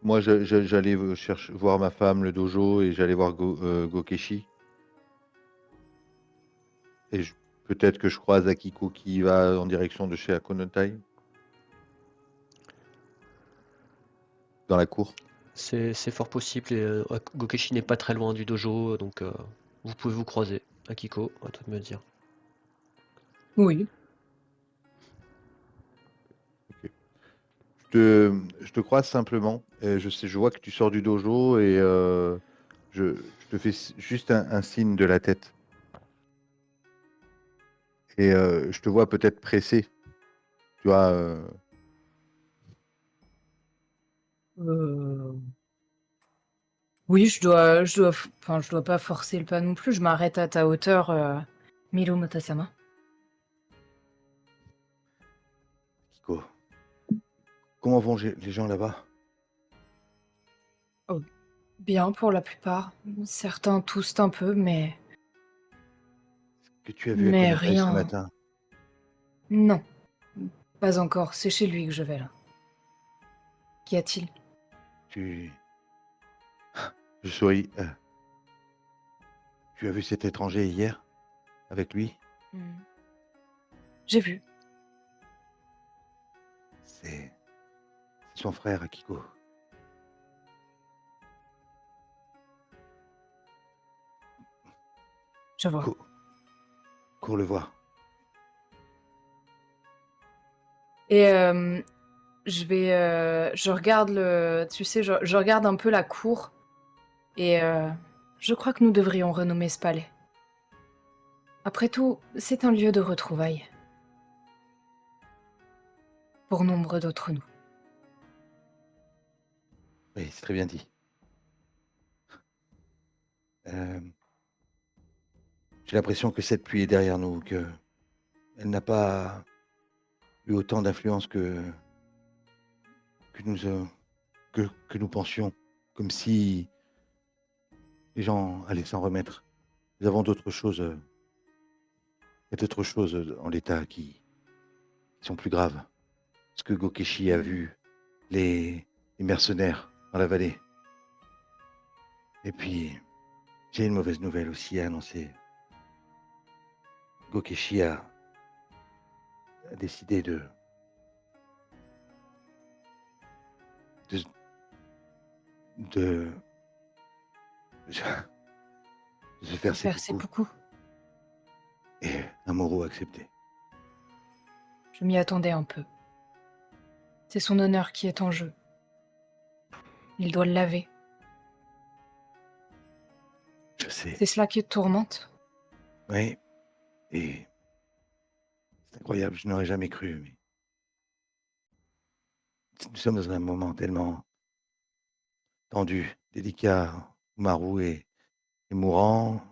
Moi, j'allais voir ma femme, le dojo, et j'allais voir Gokeshi. Et peut-être que je croise Akiko qui va en direction de chez Akonotai, dans la cour. C'est fort possible, et Gokeshi n'est pas très loin du dojo, donc vous pouvez vous croiser. Akiko, à toi de me dire. Oui. Je te croise simplement. Je vois que tu sors du dojo et je te fais juste un signe de la tête. Et je te vois peut-être pressé. Tu vois, Euh, Oui, enfin, je dois pas forcer le pas non plus. Je m'arrête à ta hauteur, Milo Motasama. Kiko, comment vont les gens là-bas? Oh, bien pour la plupart. Certains toustent un peu, Que tu as vu mais Akonotai ce rien. matin? Non, pas encore. C'est chez lui que je vais là. Qu'y a-t-il? Tu... Je souris. Tu as vu cet étranger hier avec lui? Hmm. J'ai vu. C'est son frère, Akiko. Je vois. Cours le voir. Et je regarde tu sais, je regarde un peu la cour et je crois que nous devrions renommer ce palais. Après tout, c'est un lieu de retrouvailles pour nombre d'entre nous. Oui, c'est très bien dit. Euh, J'ai l'impression que cette pluie est derrière nous, que elle n'a pas eu autant d'influence que nous, que nous pensions, comme si les gens allaient s'en remettre. Nous avons d'autres choses, il y a d'autres choses en l'état qui sont plus graves. Ce que Gokeshi a vu, les mercenaires dans la vallée. Et puis, j'ai une mauvaise nouvelle aussi à annoncer. Gokeshi a décidé de, de, de se faire Faire seppuku seppuku. et Amuro a accepté. Je m'y attendais un peu. C'est son honneur qui est en jeu. Il doit le laver. Je sais, C'est cela qui te tourmente? oui, et c'est incroyable, je n'aurais jamais cru, mais nous sommes dans un moment tellement tendu, délicat. Maru est mourant,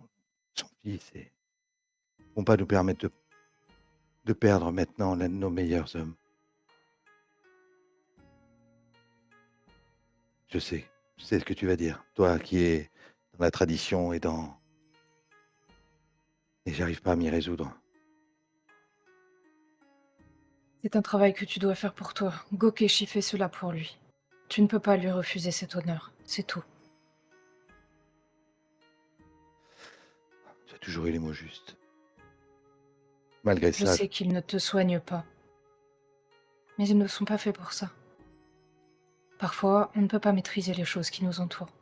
son fils, et ils ne vont pas nous permettre de perdre maintenant l'un de nos meilleurs hommes. Je sais ce que tu vas dire, toi qui es dans la tradition et et j'arrive pas à m'y résoudre. C'est un travail que tu dois faire pour toi. Gokeshi fait cela pour lui. Tu ne peux pas lui refuser cet honneur. C'est tout. Tu as toujours eu les mots justes. Malgré Je ça, sais qu'ils ne te soignent pas. Mais ils ne sont pas faits pour ça. Parfois, on ne peut pas maîtriser les choses qui nous entourent.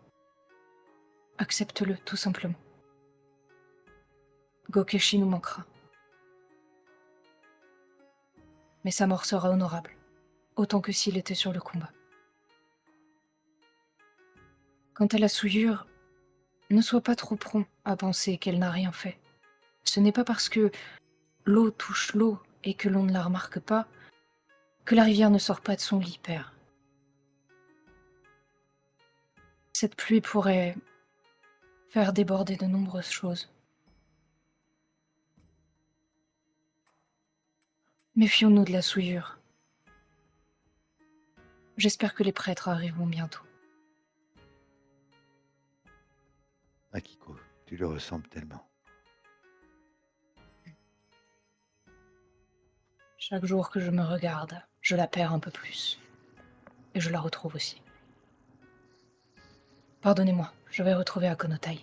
Accepte-le, tout simplement. Gokeshi nous manquera. Mais sa mort sera honorable, autant que s'il était sur le combat. Quant à la souillure, ne sois pas trop prompt à penser qu'elle n'a rien fait. Ce n'est pas parce que l'eau touche l'eau et que l'on ne la remarque pas que la rivière ne sort pas de son lit, père. Cette pluie pourrait faire déborder de nombreuses choses. Méfions-nous de la souillure. J'espère que les prêtres arriveront bientôt. Akiko, tu le ressembles tellement. Chaque jour que je me regarde, je la perds un peu plus. Et je la retrouve aussi. Pardonnez-moi, je vais retrouver Akonotai.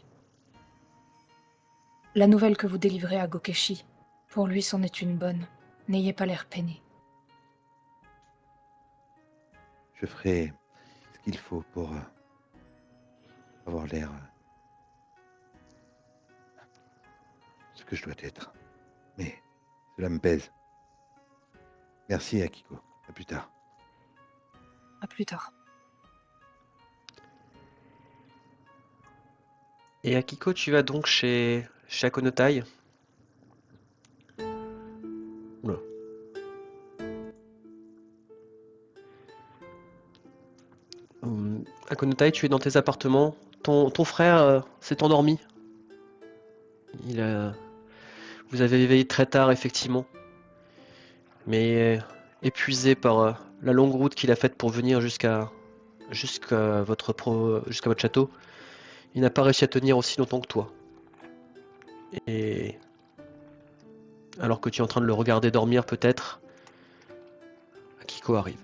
La nouvelle que vous délivrez à Gokeshi Pour lui, c'en est une bonne. N'ayez pas l'air peiné. Je ferai ce qu'il faut pour avoir l'air ce que je dois être. Mais cela me pèse. Merci, Akiko. À plus tard. À plus tard. Et Akiko, tu vas donc chez Akonotai. Oula. Akonotai, tu es dans tes appartements. Ton frère s'est endormi. Il a... Vous avez éveillé très tard, effectivement. Mais épuisé par la longue route qu'il a faite pour venir jusqu'à votre château, il n'a pas réussi à tenir aussi longtemps que toi. Et alors que tu es en train de le regarder dormir, peut-être, Akiko arrive.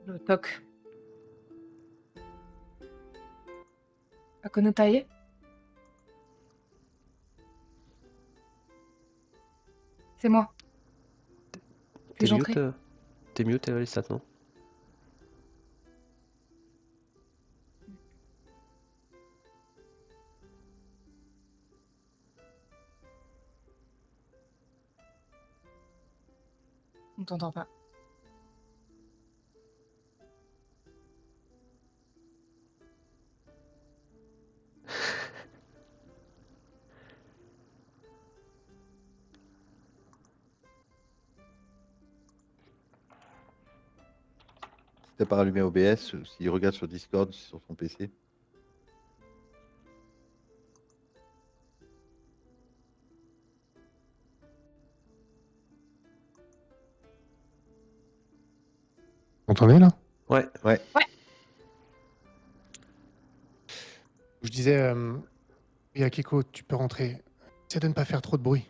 Je toque. Akonotae? C'est moi. T'es Puis-je mute, entrer? t'es mute, Lestat, non? On t'entend pas. Si t'as pas rallumé OBS, s'il regarde sur Discord, sur son PC. Vous m'entendez là? Ouais. Ouais. Je disais, oui, Akiko, tu peux rentrer. Essaie de ne pas faire trop de bruit.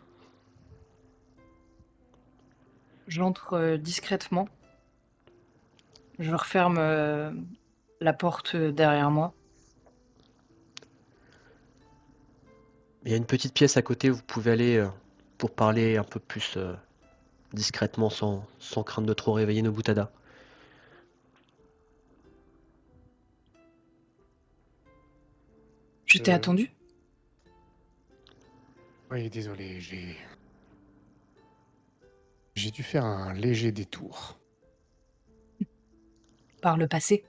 J'entre discrètement. Je referme la porte derrière moi. Il y a une petite pièce à côté où vous pouvez aller pour parler un peu plus discrètement sans crainte de trop réveiller Nobutada. Je t'ai attendu. Oui, désolé, j'ai dû faire un léger détour. Par le passé.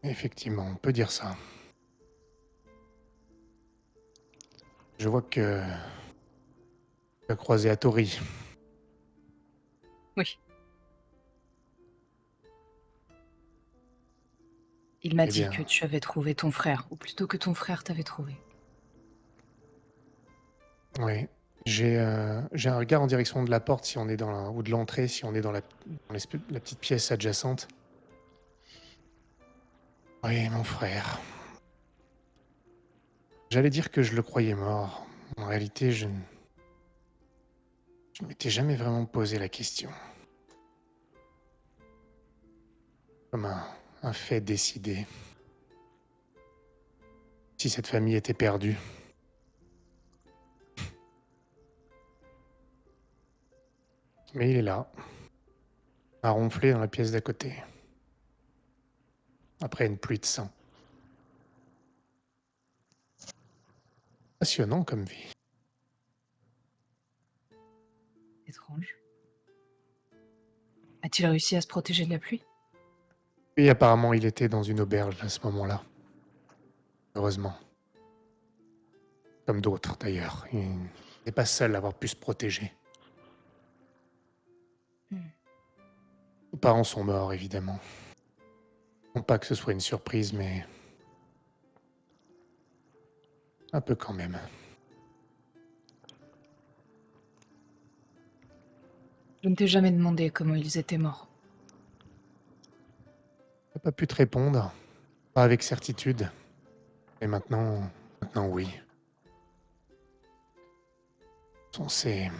Effectivement, on peut dire ça. Je vois que tu as croisé Hattori. Oui. Il m'a Eh dit bien. que tu avais trouvé ton frère, ou plutôt que ton frère t'avait trouvé. Oui. J'ai un regard en direction de la porte si on est ou de l'entrée si on est dans la petite pièce adjacente. Oui, mon frère. J'allais dire que je le croyais mort. En réalité, je m'étais jamais vraiment posé la question. Comme un fait décidé. Si cette famille était perdue. Mais il est là, à ronfler dans la pièce d'à côté. Après une pluie de sang. Passionnant comme vie. Étrange. A-t-il réussi à se protéger de la pluie? Et apparemment, il était dans une auberge à ce moment-là. Heureusement. Comme d'autres, d'ailleurs. Il n'est pas seul à avoir pu se protéger. Les parents sont morts, évidemment. Non pas que ce soit une surprise, mais... un peu quand même. Je ne t'ai jamais demandé comment ils étaient morts. J'ai pas pu te répondre. Pas avec certitude. Et maintenant oui. Ce sont ces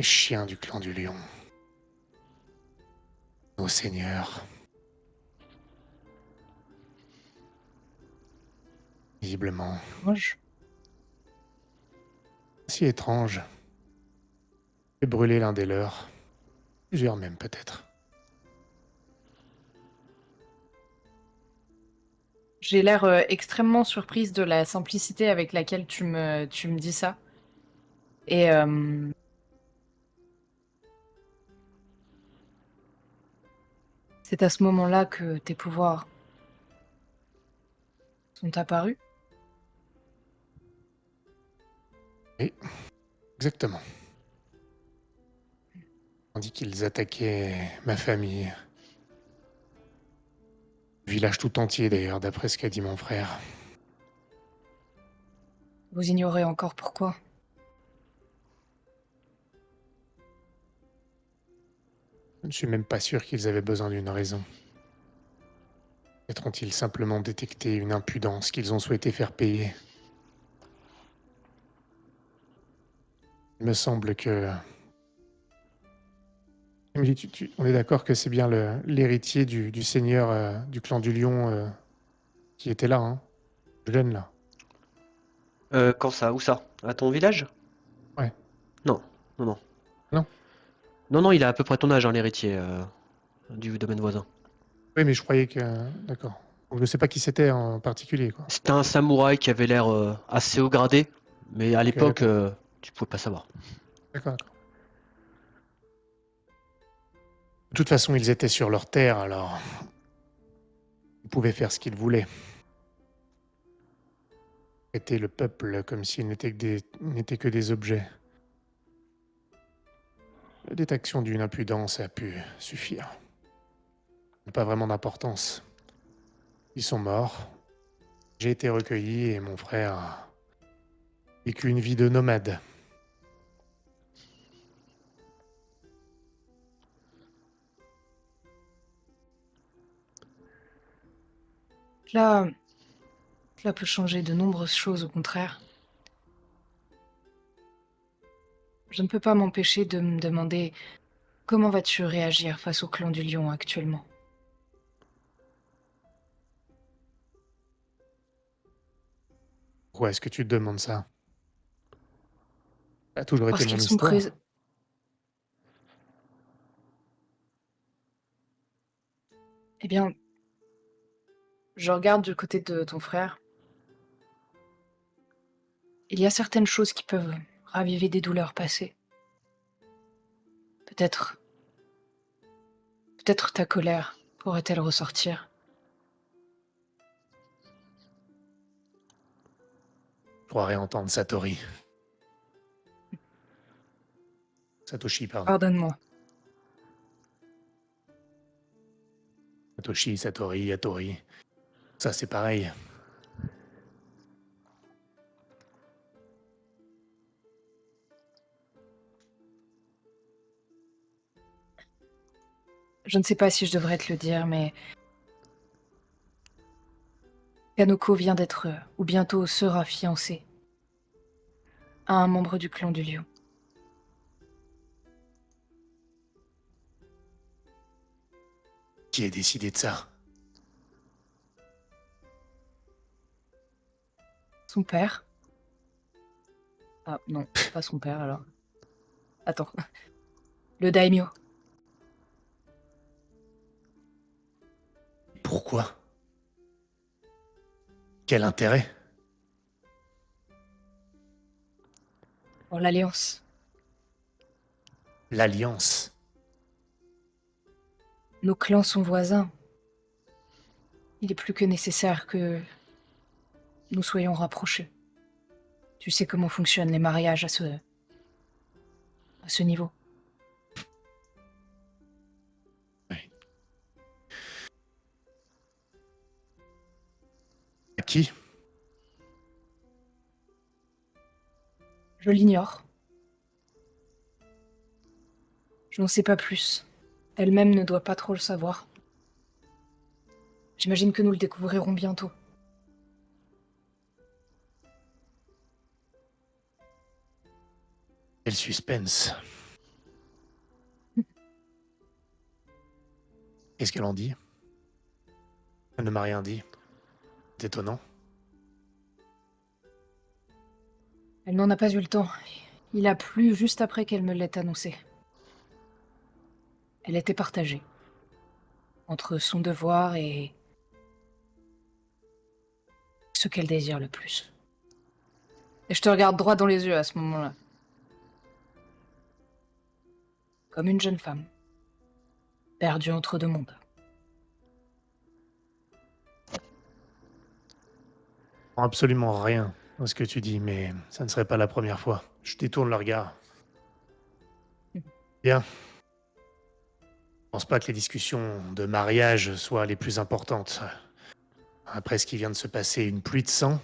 chiens du clan du lion. Nos seigneurs. visiblement. Étrange. Si étrange. J'ai brûlé l'un des leurs. Plusieurs même, peut-être. J'ai l'air extrêmement surprise de la simplicité avec laquelle tu me dis ça. Et c'est à ce moment-là que tes pouvoirs sont apparus. Oui, exactement. Tandis qu'ils attaquaient ma famille. Le village tout entier, d'ailleurs, d'après ce qu'a dit mon frère. Vous ignorez encore pourquoi. Je ne suis même pas sûr qu'ils avaient besoin d'une raison. Peut-être ont-ils simplement détecté une impudence qu'ils ont souhaité faire payer. Il me semble que... Emily, on est d'accord que c'est bien l'héritier du seigneur du clan du Lion qui était là, hein? Le jeune, là. Quand ça? Où ça? À ton village? Ouais. Non, non, non. Non? Non, non, il a à peu près ton âge, hein, l'héritier du domaine voisin. Oui, mais je croyais que... D'accord. Donc, je ne sais pas qui c'était en particulier, quoi. C'était un samouraï qui avait l'air assez haut gradé, mais à Ok, l'époque, d'accord. tu pouvais pas savoir. D'accord, d'accord. De toute façon, ils étaient sur leur terre, alors ils pouvaient faire ce qu'ils voulaient. Traiter le peuple comme s'ils n'étaient que des objets. La détection d'une impudence a pu suffire. N'a pas vraiment d'importance. Ils sont morts. J'ai été recueilli et mon frère a vécu une vie de nomade. Là, cela peut changer de nombreuses choses, au contraire. Je ne peux pas m'empêcher de me demander comment vas-tu réagir face au clan du Lion actuellement. Pourquoi est-ce que tu te demandes ça? Ça a toujours été Parce mon qu'ils sont histoire. présents. Eh bien, je regarde du côté de ton frère. Il y a certaines choses qui peuvent raviver des douleurs passées. Peut-être, peut-être ta colère pourrait-elle ressortir. Je crois réentendre Satori. Satoshi, pardon. Pardonne-moi. Satoshi, Satori, Yatori. Ça, c'est pareil. Je ne sais pas si je devrais te le dire, mais Kanoko vient d'être, ou bientôt sera fiancée à un membre du clan du Lion. Qui a décidé de ça? Son père. Ah non, pas son père alors. Attends. Le daimyo. Pourquoi? Quel intérêt? Pour l'Alliance. L'Alliance. Nos clans sont voisins. Il est plus que nécessaire que nous soyons rapprochés. Tu sais comment fonctionnent les mariages à ce niveau. Oui. À qui? Je l'ignore. Je n'en sais pas plus. Elle-même ne doit pas trop le savoir. J'imagine que nous le découvrirons bientôt. Quel suspense. Qu'est-ce qu'elle en dit? Elle ne m'a rien dit. C'est étonnant. Elle n'en a pas eu le temps. Il a plu juste après qu'elle me l'ait annoncé. Elle était partagée entre son devoir et ce qu'elle désire le plus. Et je te regarde droit dans les yeux à ce moment-là, comme une jeune femme, perdue entre deux mondes. Absolument rien dans ce que tu dis, mais ça ne serait pas la première fois. Je détourne le regard. Bien. Je pense pas que les discussions de mariage soient les plus importantes. Après ce qui vient de se passer, une pluie de sang,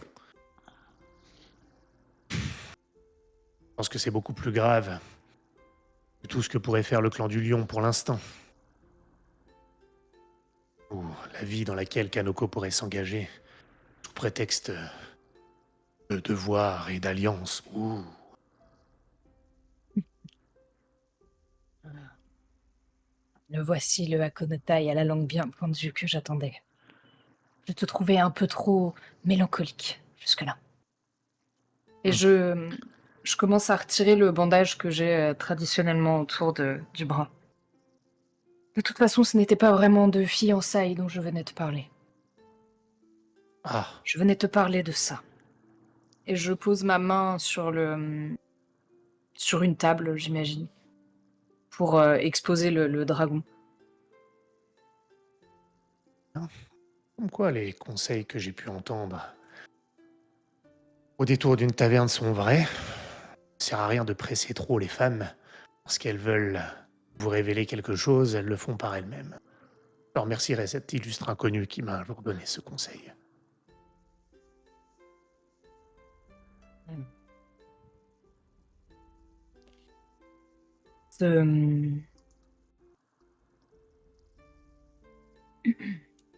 je pense que c'est beaucoup plus grave que tout ce que pourrait faire le clan du Lion pour l'instant. Ou la vie dans laquelle Kanoko pourrait s'engager, sous prétexte de devoir et d'alliance. Ouh. Le voici, le Hakonotai à la langue bien pendue que j'attendais. Je te trouvais un peu trop mélancolique jusque-là. Et je commence à retirer le bandage que j'ai traditionnellement autour du bras. De toute façon, ce n'était pas vraiment de fiançailles dont je venais te parler. Ah, Je venais te parler de ça. Et je pose ma main sur une table, j'imagine, pour exposer le dragon. comme quoi les conseils que j'ai pu entendre au détour d'une taverne sont vrais. Ça sert à rien de presser trop les femmes. Lorsqu'elles veulent vous révéler quelque chose, elles le font par elles-mêmes. Je remercierai cet illustre inconnu qui m'a un jour donné ce conseil. Ce,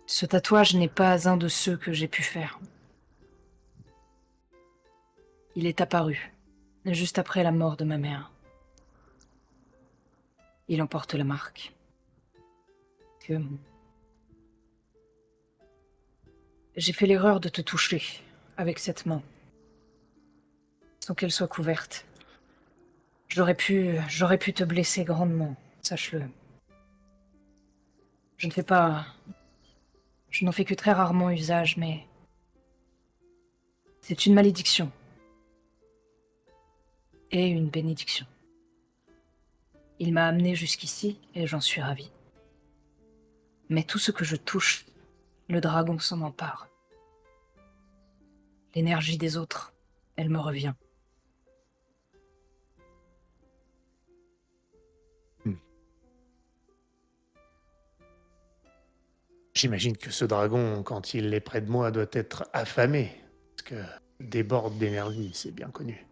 ce tatouage n'est pas un de ceux que j'ai pu faire. Il est apparu, juste après la mort de ma mère. Il en porte la marque. J'ai fait l'erreur de te toucher avec cette main, sans qu'elle soit couverte. J'aurais pu te blesser grandement, sache-le. Je n'en fais que très rarement usage, mais c'est une malédiction. Et une bénédiction. Il m'a amené jusqu'ici et j'en suis ravie. Mais tout ce que je touche, le dragon s'en empare. L'énergie des autres, elle me revient. J'imagine que ce dragon, quand il est près de moi, doit être affamé. Parce que déborde d'énergie, c'est bien connu.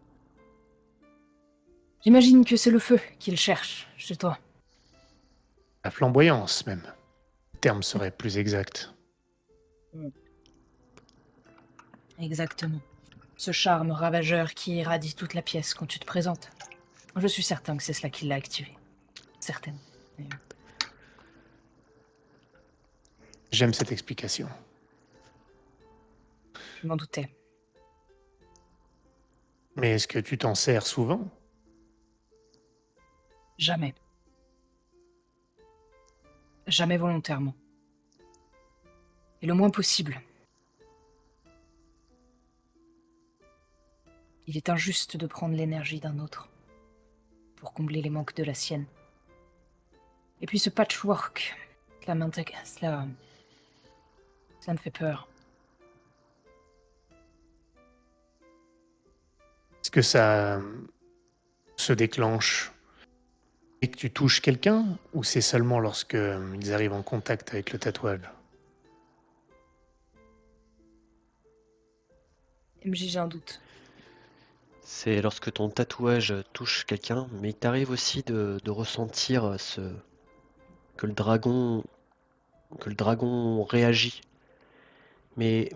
J'imagine que c'est le feu qu'il cherche chez toi. La flamboyance, même. Le terme serait plus exact. Exactement. Ce charme ravageur qui irradie toute la pièce quand tu te présentes. Je suis certain que c'est cela qui l'a activé. Certaine. J'aime cette explication. Je m'en doutais. Mais est-ce que tu t'en sers souvent? Jamais. Jamais volontairement. Et le moins possible. Il est injuste de prendre l'énergie d'un autre pour combler les manques de la sienne. Et puis ce patchwork, cela me fait peur. Est-ce que ça se déclenche et que tu touches quelqu'un ou c'est seulement lorsque ils arrivent en contact avec le tatouage? MJ, j'ai un doute. C'est lorsque ton tatouage touche quelqu'un, mais il t'arrive aussi de ressentir que le dragon, que le dragon réagit. Mais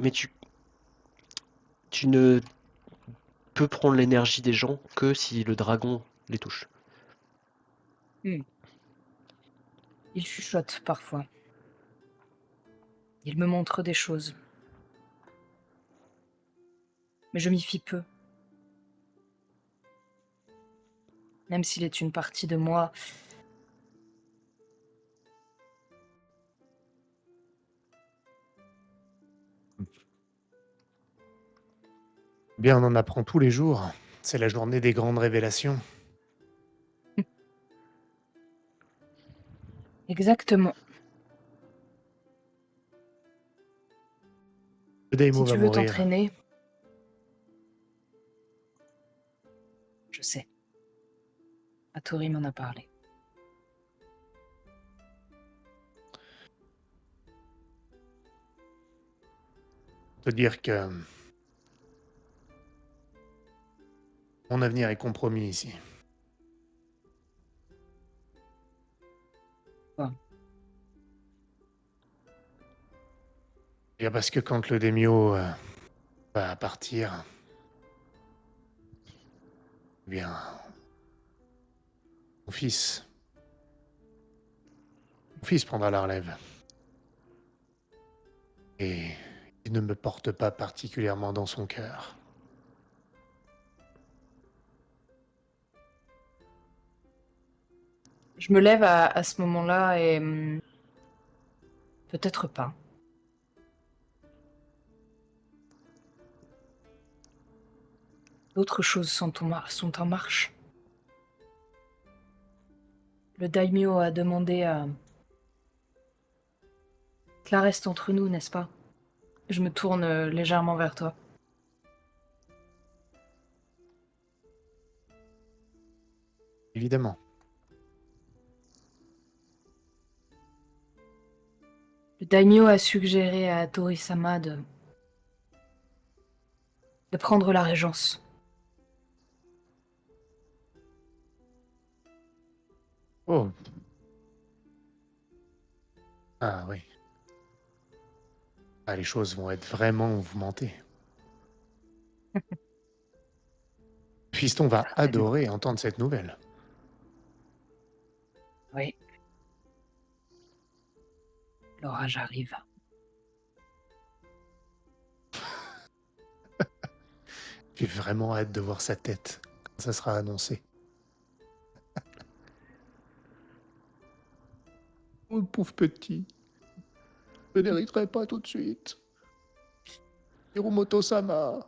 tu ne peux prendre l'énergie des gens que si le dragon les touche. Il chuchote parfois. Il me montre des choses. Mais je m'y fie peu. même s'il est une partie de moi. Bien, on en apprend tous les jours. C'est la journée des grandes révélations. Exactement. Le Si Daimo va tu veux mourir. t'entraîner, je sais. Hattori m'en a parlé. Te dire que mon avenir est compromis ici. Quoi? Et parce que quand le Daimyo va partir, eh bien, mon fils, mon fils prendra la relève. Et il ne me porte pas particulièrement dans son cœur. Je me lève à ce moment-là et peut-être pas. D'autres choses sont en marche. Le daimyo a demandé à... Cela reste entre nous, n'est-ce pas? Je me tourne légèrement vers toi. Évidemment. Le daimyo a suggéré à Hattori-sama de prendre la régence. Oh. Ah oui. Ah, les choses vont être vraiment mouvementées. Fiston va Certainement. adorer entendre cette nouvelle. Oui. L'orage arrive. J'ai vraiment hâte de voir sa tête quand ça sera annoncé. Oh, le pauvre petit. Je n'hériterai pas tout de suite. Hiromoto-sama.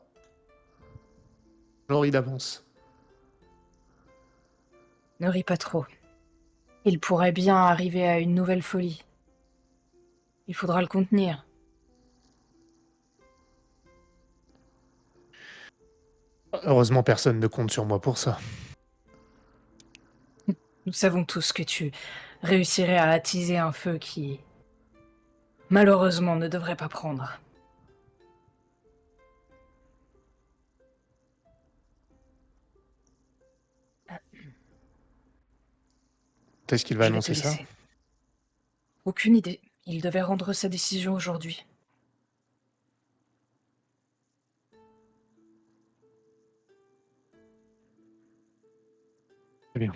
J'en ris d'avance. Ne ris pas trop. Il pourrait bien arriver à une nouvelle folie. Il faudra le contenir. Heureusement, personne ne compte sur moi pour ça. Nous savons tous que tu réussirais à attiser un feu qui, malheureusement, ne devrait pas prendre. Est-ce qu'il va Je vais te annoncer ça? laisser. Aucune idée. Il devait rendre sa décision aujourd'hui. Très bien.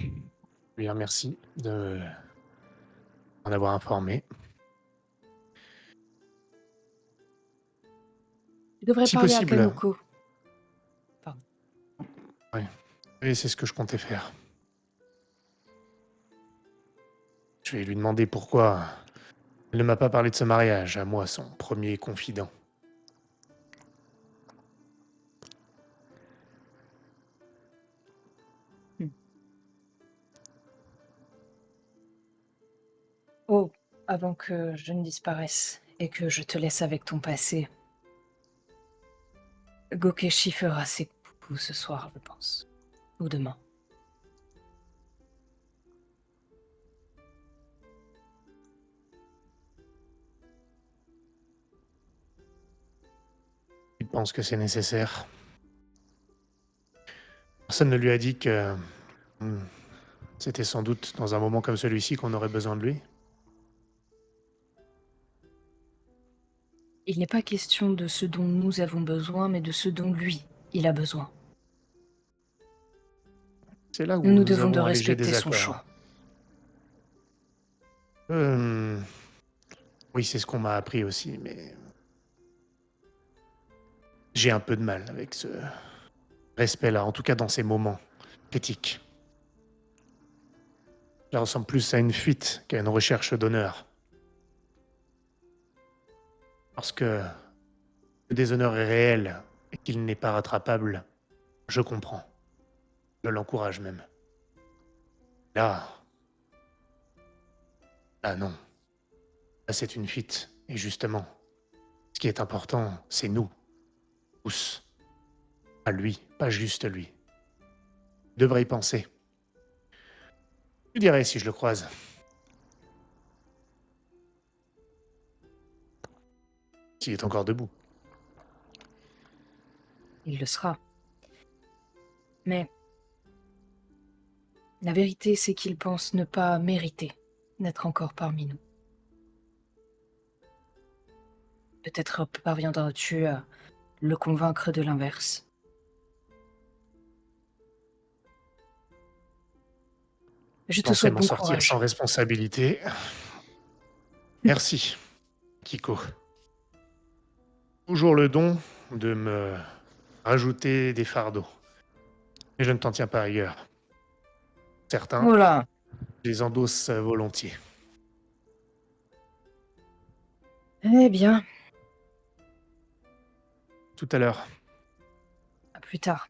Bien, merci de m'en avoir informé. Tu devrais Si parler à possible. Kanoko. Pardon. Oui, c'est ce que je comptais faire. Je vais lui demander pourquoi elle ne m'a pas parlé de ce mariage, à moi, son premier confident. Oh, avant que je ne disparaisse et que je te laisse avec ton passé, Gokeshi fera ses coups ce soir, je pense. Ou demain. Il pense que c'est nécessaire. Personne ne lui a dit que hmm, c'était sans doute dans un moment comme celui-ci qu'on aurait besoin de lui. Il n'est pas question de ce dont nous avons besoin, mais de ce dont lui, il a besoin. C'est là où Nous nous devons de avons un léger respecter son désaccord. choix. Oui, c'est ce qu'on m'a appris aussi, mais j'ai un peu de mal avec ce respect-là, en tout cas dans ces moments critiques. Ça ressemble plus à une fuite qu'à une recherche d'honneur. Lorsque le déshonneur est réel et qu'il n'est pas rattrapable, je comprends. Je l'encourage même. Là, ah non. Là, c'est une fuite. Et justement, ce qui est important, c'est nous, tous. Pas lui, pas juste lui. Je devrais y penser. Je dirais si je le croise. S'il est encore debout. Il le sera. Mais la vérité, c'est qu'il pense ne pas mériter d'être encore parmi nous. Peut-être parviendras-tu à le convaincre de l'inverse. Je te Pensais souhaite m'en bon sortir courage. sans responsabilité. Merci, Kiko. Toujours le don de me rajouter des fardeaux. Mais je ne t'en tiens pas rigueur. Certains, Voilà. je les endosse volontiers. Eh bien, Tout à l'heure. à plus tard.